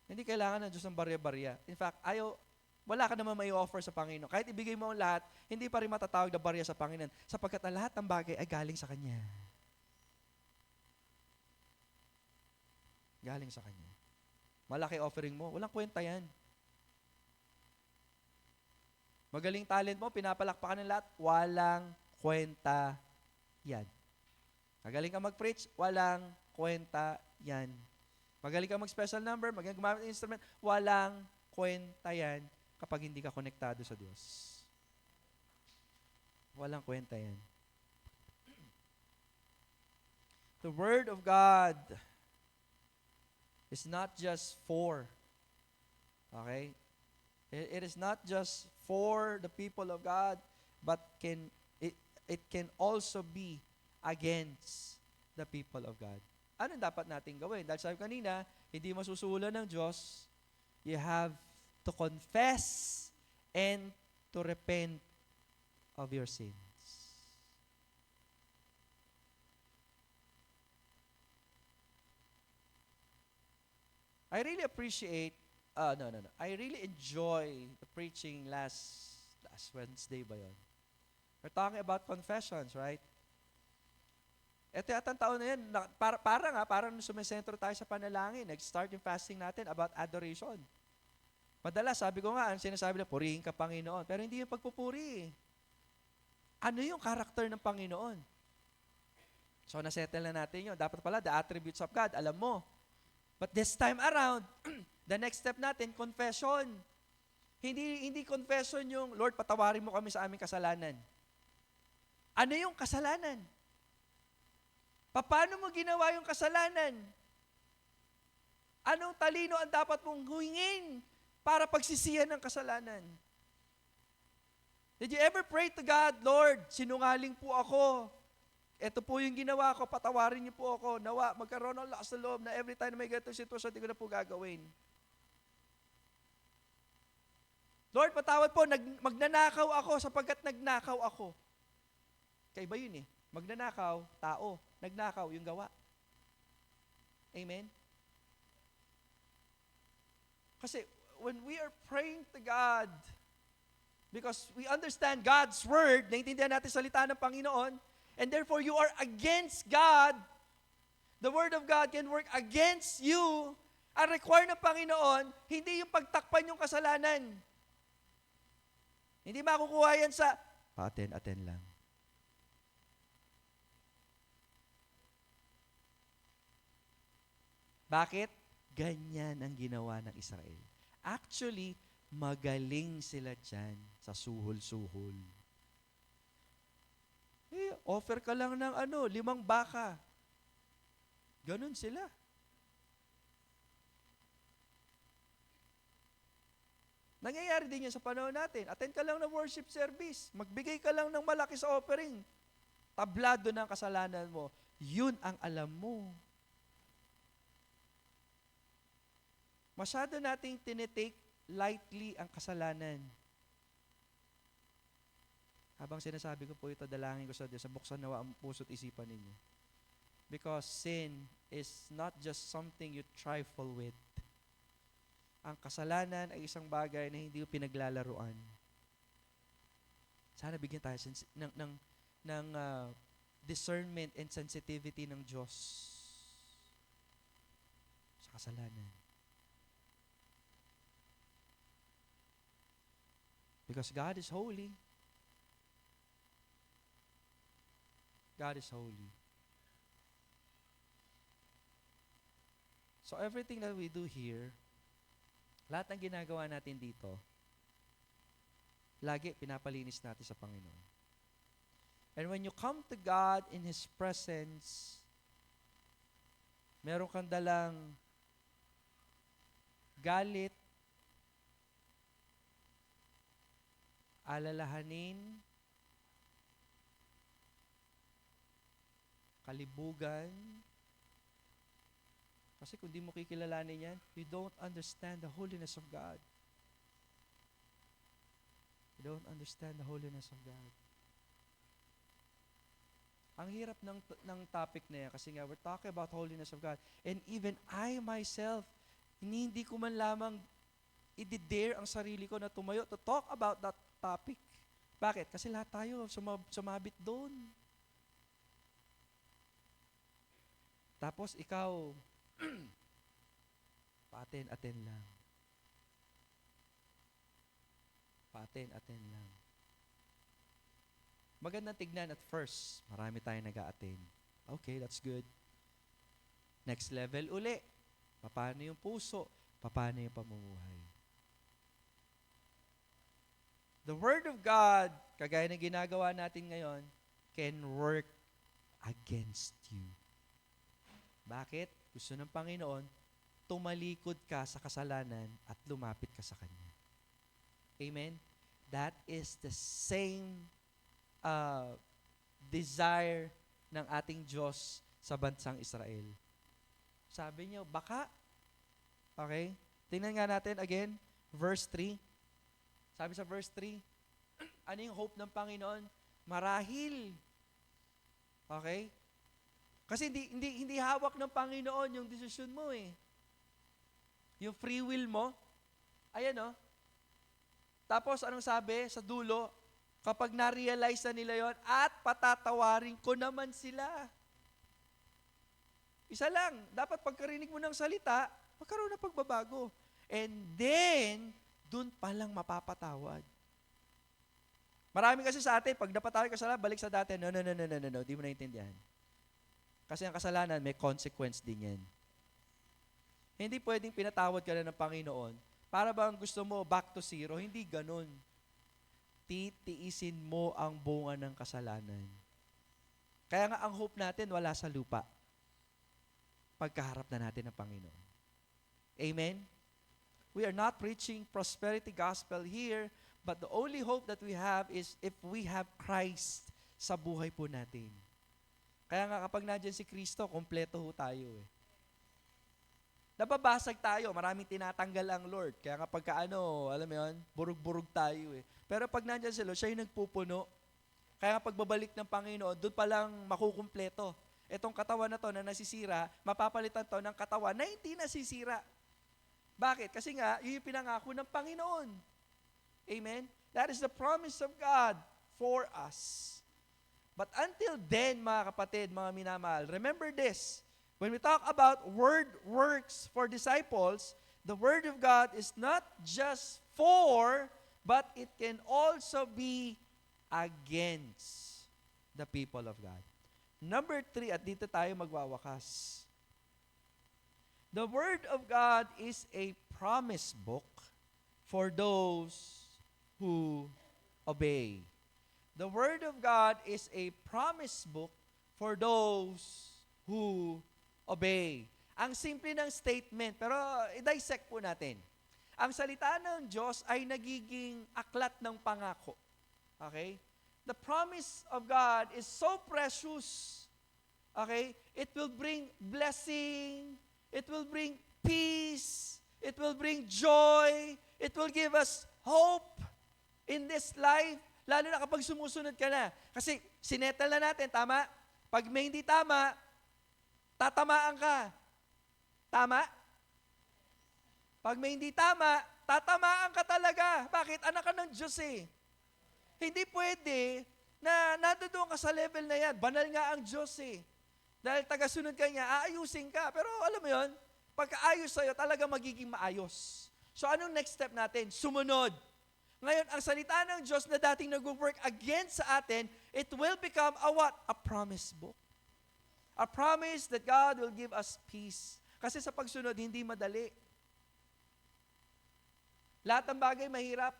Hindi kailangan ng Diyos ang barya-barya. In fact, wala ka naman may offer sa Panginoon. Kahit ibigay mo ang lahat, hindi pa rin matatawag na barya sa Panginoon sapagkat ang lahat ng bagay ay galing sa Kanya. Galing sa Kanya. Malaki offering mo, walang kwenta yan. Magaling talent mo, pinapalakpakan ng lahat, walang kwenta yan. Magaling ka mag-preach, walang kwenta yan. Magaling ka mag-special number, magaling gumamit ng instrument, walang kwenta yan kapag hindi ka konektado sa Diyos. Walang kwenta yan. The Word of God is not just for, okay? It is not just for the people of God, but it can also be against the people of God. Anong dapat natin gawin? Dahil sabi kanina, hindi masusulan ng Diyos, you have to confess and to repent of your sins. I really appreciate, I really enjoy the preaching last Wednesday ba yun? We're talking about confessions, right? Ito yata ang taon na yan, parang sumisentro tayo sa panalangin. Nag-start yung fasting natin about adoration. Madalas, sabi ko nga, ang sinasabi na, purihin ka Panginoon. Pero hindi yung pagpupuri. Ano yung karakter ng Panginoon? So, nasettle na natin yun. Dapat pala, the attributes of God, alam mo. But this time around, the next step natin, confession. Hindi confession yung, Lord, patawarin mo kami sa aming kasalanan. Ano yung kasalanan? Paano mo ginawa yung kasalanan? Anong talino ang dapat mong huwingin para pagsisihan ng kasalanan? Did you ever pray to God, Lord, sinungaling po ako. Ito po yung ginawa ko, patawarin niyo po ako. Nawa, magkaroon ng lakas sa loob na every time na may ganitong sitwasyon, hindi ko na po gagawin. Lord, patawad po, magnanakaw ako sapagkat nagnakaw ako. Kaiba yun eh. Magnanakaw, tao. Nagnakaw, yung gawa. Amen? Kasi when we are praying to God, because we understand God's Word, naintindihan natin salita ng Panginoon, and therefore you are against God, the Word of God can work against you. Ang require ng Panginoon, hindi yung pagtakpan yung kasalanan. Hindi makukuha yan sa, pa-attend lang. Bakit? Ganyan ang ginawa ng Israel. Actually, magaling sila dyan sa suhol-suhol. Offer ka lang ng 5 baka. Ganun sila. Nangyayari din yan sa panahon natin. Attend ka lang ng worship service. Magbigay ka lang ng malaki sa offering. Tablado ng kasalanan mo. Yun ang alam mo. Masyado nating tinitake lightly ang kasalanan. Habang sinasabi ko po ito, dalangin ko sa Diyos, buksan nawa ang puso't isipan ninyo. Because sin is not just something you trifle with. Ang kasalanan ay isang bagay na hindi pinaglalaruan. Sana bigyan tayo ng discernment and sensitivity ng Diyos sa kasalanan. Because God is holy. God is holy. So everything that we do here, lahat ng ginagawa natin dito, lagi pinapalinis natin sa Panginoon. And when you come to God in His presence, meron kang dalang galit, alalahanin, kalibugan. Kasi kung di mo kikilalanin yan, you don't understand the holiness of God. You don't understand the holiness of God. Ang hirap ng topic na yan kasi nga we're talking about holiness of God. And even I myself, hindi ko man lamang i-dare ang sarili ko na tumayo to talk about that topic. Bakit? Kasi lahat tayo sumabit doon. Tapos ikaw, pa-attend lang. Pa-attend lang. Magandang tignan at first. Marami tayong nag-a-attend. Okay, that's good. Next level uli. Paano yung puso? Paano yung pamumuhay? The Word of God, kagaya ng ginagawa natin ngayon, can work against you. Bakit? Gusto ng Panginoon, tumalikod ka sa kasalanan at lumapit ka sa Kanya. Amen? That is the same desire ng ating Diyos sa bansang Israel. Sabi niyo, baka, okay? Tingnan nga natin again, verse 3. Sabi sa verse 3, ano yung hope ng Panginoon? Marahil. Okay? Kasi hindi hawak ng Panginoon yung desisyon mo eh. Yung free will mo. Ayan o. Tapos anong sabi sa dulo? Kapag na-realize na nila yon at patatawarin ko naman sila. Isa lang. Dapat pagkarinig mo ng salita, magkaroon ng pagbabago. And then, dun palang mapapatawad. Marami kasi sa atin, pag napatawad ka sa balik sa dati, no, di mo naintindihan. Kasi ang kasalanan, may consequence din yan. Hindi pwedeng pinatawad ka na ng Panginoon para bang gusto mo back to zero. Hindi ganun. Titiisin mo ang bunga ng kasalanan. Kaya nga ang hope natin wala sa lupa. Pagkaharap na natin ng Panginoon. Amen? We are not preaching prosperity gospel here, but the only hope that we have is if we have Christ sa buhay po natin. Kaya nga kapag nandiyan si Kristo, kompleto ho tayo eh. Nababasag tayo, maraming tinatanggal ang Lord. Kaya kapag alam mo yun, burug-burug tayo eh. Pero pag nandiyan si Lord, siya yung nagpupuno. Kaya kapag babalik ng Panginoon, doon palang makukumpleto. Itong katawan na to na nasisira, mapapalitan to ng katawan na hindi nasisira. Bakit? Kasi nga, yun yung pinangako ng Panginoon. Amen? That is the promise of God for us. But until then, mga kapatid, mga minamahal, remember this. When we talk about word works for disciples, the Word of God is not just for, but it can also be against the people of God. Number 3, at dito tayo magwawakas. The Word of God is a promise book for those who obey. The Word of God is a promise book for those who obey. Ang simple ng statement, pero i-dissect po natin. ang salita ng Diyos ay nagiging aklat ng pangako. Okay? The promise of God is so precious. Okay? It will bring blessing. It will bring peace. It will bring joy. It will give us hope in this life. Lalo na kapag sumusunod ka na. Kasi sinettle na natin, tama? Pag may hindi tama, tatamaan ka. Tama? Pag may hindi tama, tatamaan ka talaga. Bakit? Anak ka ng Diyos eh. Hindi pwede na nandoon ka sa level na yan. Banal nga ang Diyos eh. Dahil tagasunod ka niya, aayusin ka. Pero alam mo yon, pagkaayos sa'yo, talaga magiging maayos. So anong next step natin? Sumunod. Ngayon, ang salita ng Diyos na dating nag-work against sa atin, it will become a what? A promise book. A promise that God will give us peace. Kasi sa pagsunod, hindi madali. Lahat ng bagay mahirap.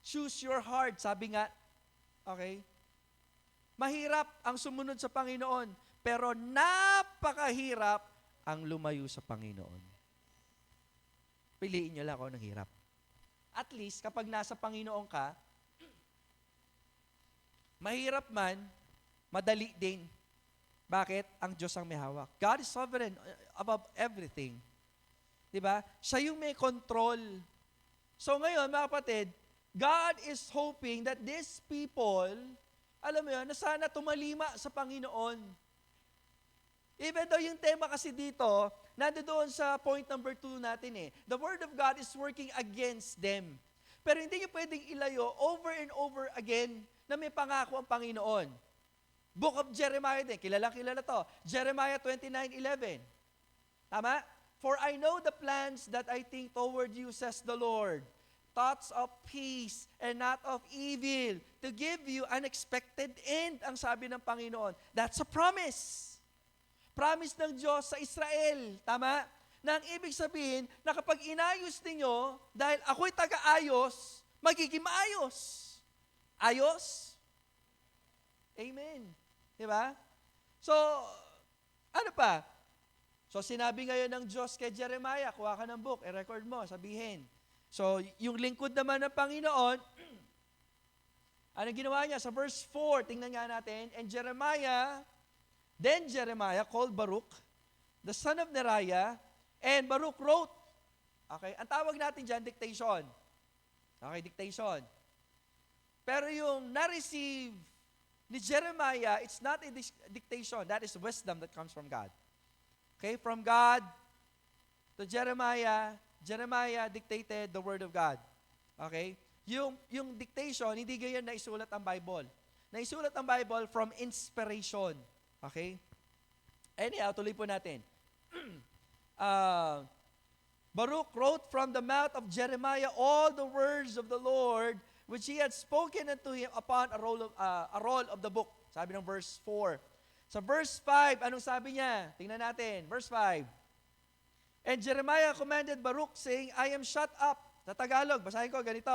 Choose your heart, sabi nga. Okay? Mahirap ang sumunod sa Panginoon, pero napakahirap ang lumayo sa Panginoon. Piliin nyo lang ako ng hirap. At least, kapag nasa Panginoon ka, mahirap man, madali din. Bakit? Ang Diyos ang may hawak. God is sovereign above everything. Diba? Siya yung may control. So ngayon, mga kapatid, God is hoping that these people, alam mo yun, na sana tumalima sa Panginoon. Even though yung tema kasi dito, nandoon sa point number 2 natin eh. The Word of God is working against them. Pero hindi nyo pwedeng ilayo over and over again na may pangako ang Panginoon. Book of Jeremiah din, kilala to. Jeremiah 29:11. Tama? For I know the plans that I think toward you, says the Lord. Thoughts of peace and not of evil, to give you an expected end, ang sabi ng Panginoon. That's a promise. Promise ng Diyos sa Israel. Tama? Na ang ibig sabihin, na kapag inayos ninyo, dahil ako'y taga-ayos, magiging maayos. Ayos? Amen. Diba? So, ano pa? So, sinabi ngayon ng Diyos kay Jeremiah, kuha ka ng book, i-record mo, sabihin. So, yung lingkod naman ng Panginoon, anong ginawa niya? Sa verse 4, tingnan nga natin, and Then Jeremiah called Baruch, the son of Neriah, and Baruch wrote. Okay, ang tawag natin dyan, dictation. Okay, dictation. Pero yung na-receive ni Jeremiah, it's not a dictation. That is wisdom that comes from God. Okay, from God to Jeremiah, Jeremiah dictated the Word of God. Okay? Yung dictation, hindi ganyan na isulat ang Bible. Naisulat ang Bible from inspiration. Okay? Anyhow, tuloy po natin. Baruch wrote from the mouth of Jeremiah all the words of the Lord which he had spoken unto him upon a roll of the book. Sabi ng verse 4. Sa verse 5, anong sabi niya? Tingnan natin. Verse 5. And Jeremiah commanded Baruch, saying, I am shut up. Sa Tagalog, basahin ko, ganito.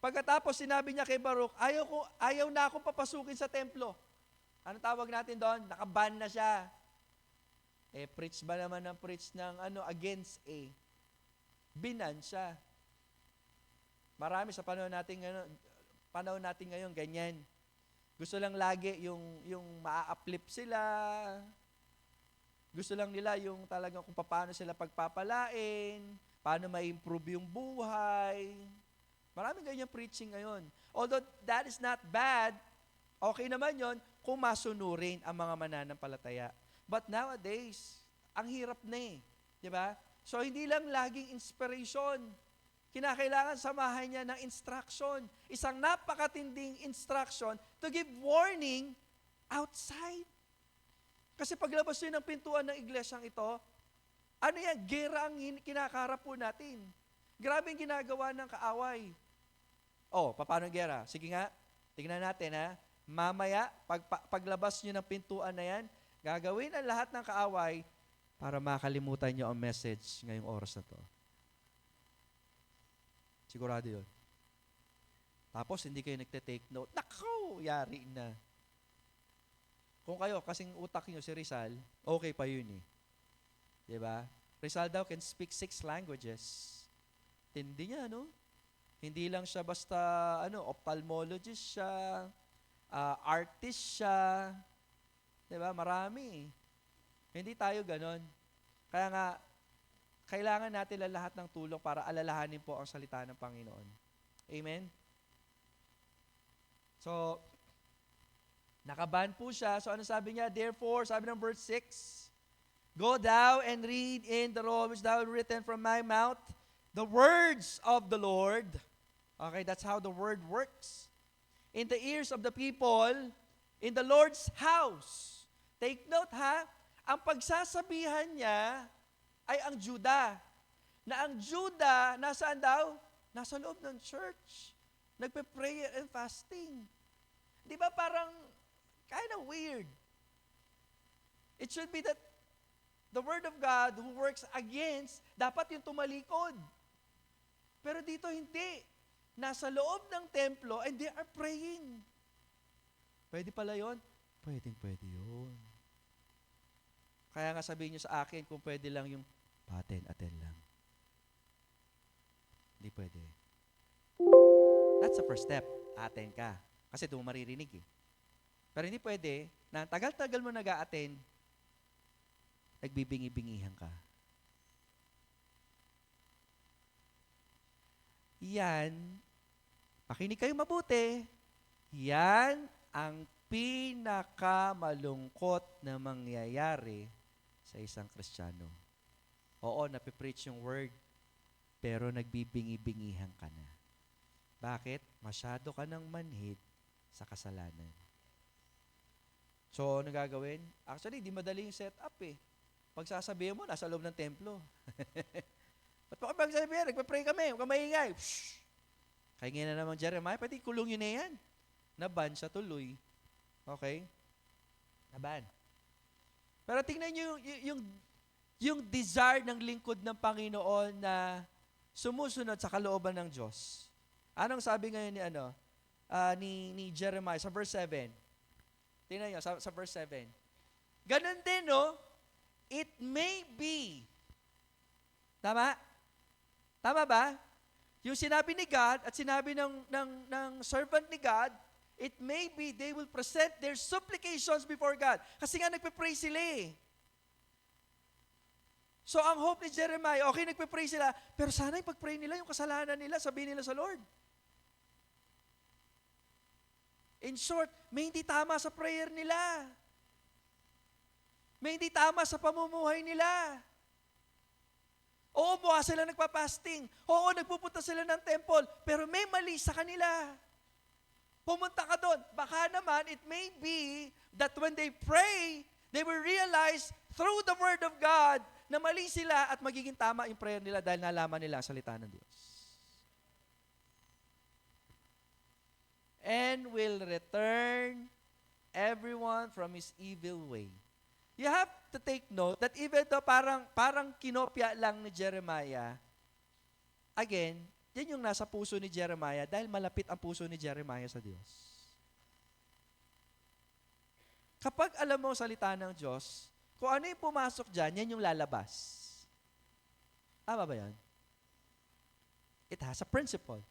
Pagkatapos sinabi niya kay Baruch, ayaw na akong papasukin sa templo. Anong tawag natin doon? Nakaban na siya. Preach ba naman ng preach ng against A? Binan siya. Marami sa panahon natin ngayon, ganyan. Gusto lang lagi yung maa-uplift sila. Gusto lang nila yung talagang kung paano sila pagpapalain, paano ma-improve yung buhay. Maraming ganyan preaching ngayon. Although that is not bad, okay naman yon kung masunurin ang mga mananampalataya. But nowadays, ang hirap na eh. Diba? So hindi lang laging inspiration. Kinakailangan samahan niya ng instruction. Isang napakatinding instruction to give warning outside. Kasi paglabas nyo ng pintuan ng iglesyang ito, ano yan? Gera ang kinakarap po natin. Grabe yung ginagawa ng kaaway. Paano ang gera? Sige nga, tingnan natin ha. Mamaya, paglabas nyo ng pintuan na yan, gagawin ang lahat ng kaaway para makalimutan nyo ang message ngayong oras na to. Sigurado yun. Tapos, hindi kayo nagte-take note. Nako! Yari na. Kung kayo, kasing utak nyo si Rizal, okay pa yun eh. Diba? Rizal daw can speak 6 languages. Tindi niya, no? Hindi lang siya basta, ophthalmologist siya, artist siya, di ba? Marami. Hindi tayo ganon. Kaya nga, kailangan natin ang lahat ng tulong para alalahanin po ang salita ng Panginoon. Amen? So, nakaban po siya. So, ano sabi niya? Therefore, sabi ng verse 6, go thou and read in the roll which thou hast written from my mouth, the words of the Lord. Okay, that's how the word works. In the ears of the people, in the Lord's house. Take note ha, ang pagsasabihan niya ay ang Juda. Na ang Juda, nasaan daw? Nasa loob ng church. Nagpe-prayer and fasting. Di ba parang kind of weird? It should be that the Word of God who works against, dapat yung tumalikod. Pero dito hindi. Nasa loob ng templo and they are praying. Pwede pala yun? Pwede yun. Kaya nga sabihin nyo sa akin kung pwede lang yung paten-aten lang. Hindi pwede. That's the first step. Aten ka. Kasi doon mo maririnig eh. Pero hindi pwede na tagal-tagal mo nag-a-attend, nagbibingi-bingihan ka. Yan, pakinig kayo mabuti, yan ang pinakamalungkot na mangyayari sa isang Kristiyano. Oo, napipreach yung word, pero nagbibingi-bingihan ka na. Bakit? Masyado ka nang manhid sa kasalanan. So, ano gagawin? Actually, di madali yung setup eh. Pagsasabihin mo, nasa loob ng templo. Ba't pa kami magsasabihin? Nagpa-pray kami, huwag kang maingay. Kaya nga na naman Jeremiah, pati kulong yun na yan. Naban siya tuloy. Okay? Naban. Pero tingnan nyo yung desire ng lingkod ng Panginoon na sumusunod sa kalooban ng Diyos. Anong sabi ngayon ni Jeremiah sa verse 7? Tingnan nyo, sa verse 7. Ganon din, no? It may be. Tama? Tama ba? Yung sinabi ni God at sinabi ng servant ni God, it may be they will present their supplications before God. Kasi nga nagpe-pray sila eh. So ang hope ni Jeremiah, okay, nagpe-pray sila, pero sana yung pag-pray nila, yung kasalanan nila, sabihin nila sa Lord. In short, may hindi tama sa prayer nila. May hindi tama sa pamumuhay nila. Oo, buha sila nagpa-fasting. Oo, nagpupunta sila ng temple, pero may mali sa kanila. Pumunta ka doon. Baka naman, it may be that when they pray, they will realize through the Word of God na mali sila at magiging tama yung prayer nila dahil nalaman nila ang salita ng Diyos. And will return everyone from his evil way. You have to take note that even though parang kinopya lang ni Jeremiah, again, yan yung nasa puso ni Jeremiah dahil malapit ang puso ni Jeremiah sa Diyos. Kapag alam mo ang salita ng Diyos, kung ano yung pumasok dyan, yan yung lalabas. Tama ba yan? It has a principle.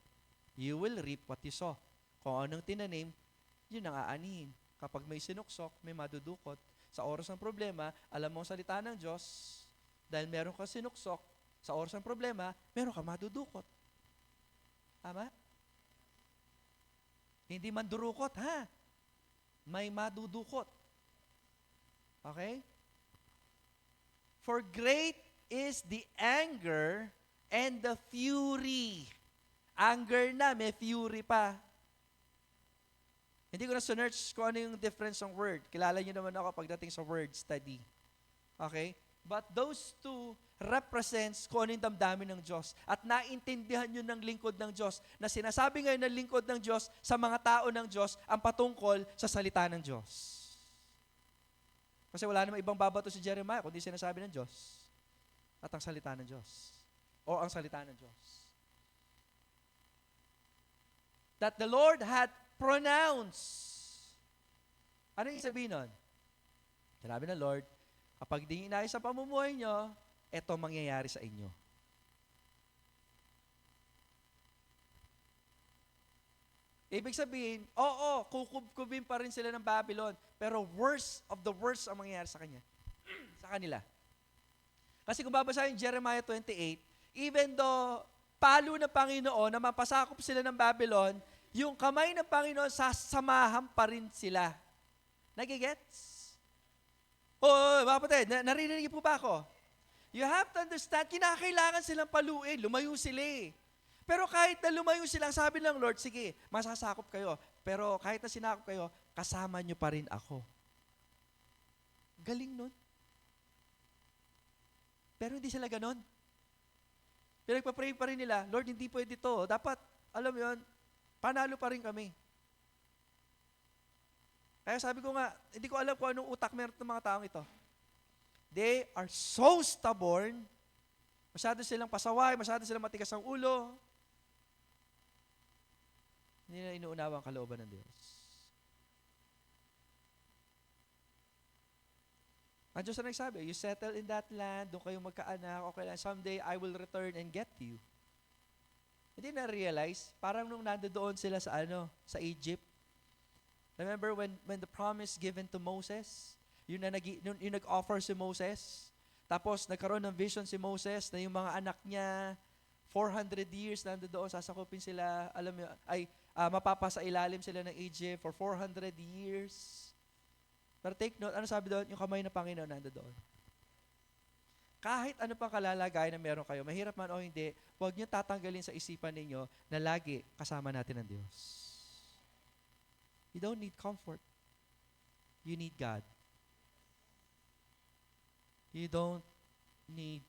You will reap what you sow. Kung anong tinanim, yun ang aanihin. Kapag may sinuksok, may madudukot. Sa oras ng problema, alam mo ang salita ng Diyos, dahil meron ka sinuksok, sa oras ng problema, meron ka madudukot. Tama? Hindi mandurukot, ha? May madudukot. Okay? For great is the anger and the fury. Anger na, may fury pa. Hindi ko na search kung ano yung difference ng word. Kilala niyo naman ako pagdating sa word study. Okay? But those two represents kung ano yung damdamin ng Diyos. At naintindihan nyo ng lingkod ng Diyos na sinasabi ngayon ng lingkod ng Diyos sa mga tao ng Diyos ang patungkol sa salita ng Diyos. Kasi wala namang ibang babato si Jeremiah kundi sinasabi ng Diyos at ang salita ng Diyos. O ang salita ng Diyos. That the Lord had pronounced. Ano yung sabihin nun? Sinabi ng Lord, kapag di inayos sa pamumuhay nyo, ito mangyayari sa inyo. Ibig sabihin, oo, kukubkubin pa rin sila ng Babylon, pero worst of the worst ang mangyayari sa kanila. Kasi kung babasahin Jeremiah 28, even though palo ng Panginoon na mapasakop sila ng Babylon, yung kamay ng Panginoon, sasamahan pa rin sila. Nagigets? Oo, mga kapatid, naririnig po ba ako? You have to understand, kinakailangan silang paluin, lumayo sila eh. Pero kahit na lumayo sila, sabi ng Lord, sige, masasakop kayo. Pero kahit na sinakop kayo, kasama nyo pa rin ako. Galing nun. Pero hindi sila ganon. Pinagpa-pray pa rin nila, Lord, hindi pwede to. Dapat, alam mo yun, panalo pa rin kami. Kaya sabi ko nga, hindi ko alam kung anong utak meron ng mga taong ito. They are so stubborn, masyado silang pasaway, masyado silang matigas ang ulo. Hindi na inuunawa ang kalooban ng Diyos. Ang Diyos na nagsabi, you settle in that land, doon kayo magkaanak, okay lang, someday I will return and get you. Hindi na-realize, parang nung nandoon sila sa Egypt. Remember when the promise given to Moses, yung nag-offer si Moses, tapos nagkaroon ng vision si Moses na yung mga anak niya, 400 years nandoon, sasakupin sila, mapapasa ilalim sila ng Egypt for 400 years. Pero take note, ano sabi doon? Yung kamay ng Panginoon nandoon. Kahit ano pang kalalagay na meron kayo, mahirap man o hindi, huwag niyo tatanggalin sa isipan ninyo na lagi kasama natin ang Diyos. You don't need comfort. You need God. You don't need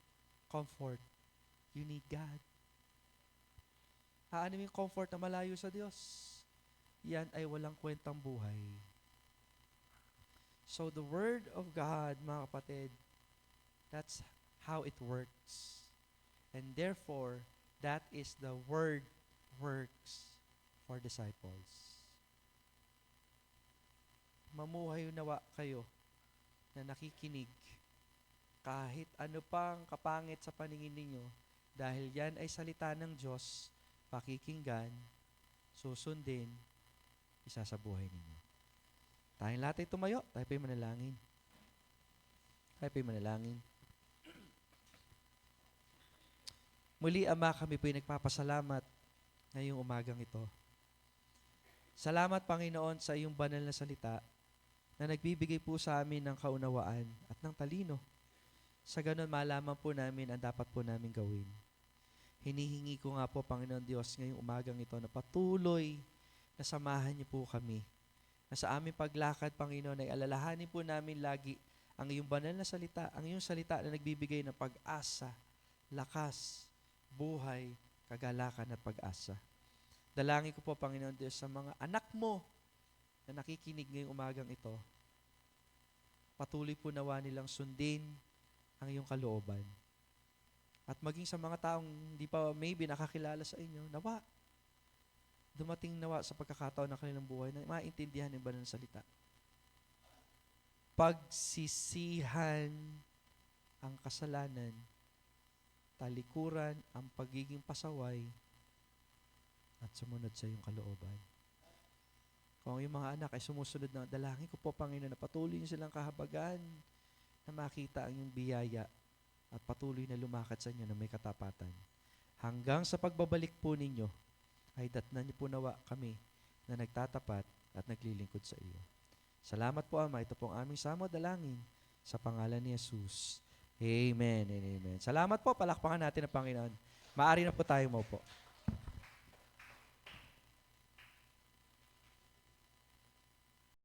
comfort. You need God. Ano yung comfort na malayo sa Diyos? Yan ay walang kwentang buhay. So the Word of God, mga kapatid, that's how it works. And therefore, that is the Word works for disciples. Mamuhay nawa kayo na nakikinig kahit ano pang kapangit sa paningin ninyo, dahil yan ay salita ng Diyos, pakikinggan, susundin, isa sa buhay ninyo. Tayong lahat ay tumayo, tayo pa'y manalangin. Tayo pa'y manalangin. Muli, Ama, kami po'y nagpapasalamat ngayong umagang ito. Salamat, Panginoon, sa iyong banal na salita na nagbibigay po sa amin ng kaunawaan at ng talino. Sa ganun, malaman po namin ang dapat po namin gawin. Hinihingi ko nga po, Panginoon Diyos, ngayong umagang ito na patuloy na samahan niyo po kami. Na sa aming paglakad, Panginoon, ay alalahanin po namin lagi ang iyong banal na salita, ang iyong salita na nagbibigay ng pag-asa, lakas, buhay, kagalakan at pag-asa. Dalangin ko po, Panginoon Diyos, sa mga anak mo na nakikinig ngayong umagang ito, patuloy po nawa nilang sundin ang iyong kalooban. At maging sa mga taong hindi pa maybe nakakilala sa inyo, nawa, dumating nawa sa pagkakataon ng kanilang buhay na maintindihan ng banal na salita. Pagsisihan ang kasalanan, talikuran ang pagiging pasaway, at sumunod sa iyong kalooban. Kung yung mga anak ay sumusunod na, dalangin ko po, Panginoon, na patuloy niyo silang kahabagan na makita ang iyong biyaya at patuloy na lumakad sa inyo na may katapatan. Hanggang sa pagbabalik po ninyo, ay datnan niyo po nawa kami na nagtatapat at naglilingkod sa iyo. Salamat po, Ama. Ito pong aming samo dalangin sa pangalan ni Jesus. Amen and amen. Salamat po. Palakpakan natin ang Panginoon. Maaari na po tayo mo po.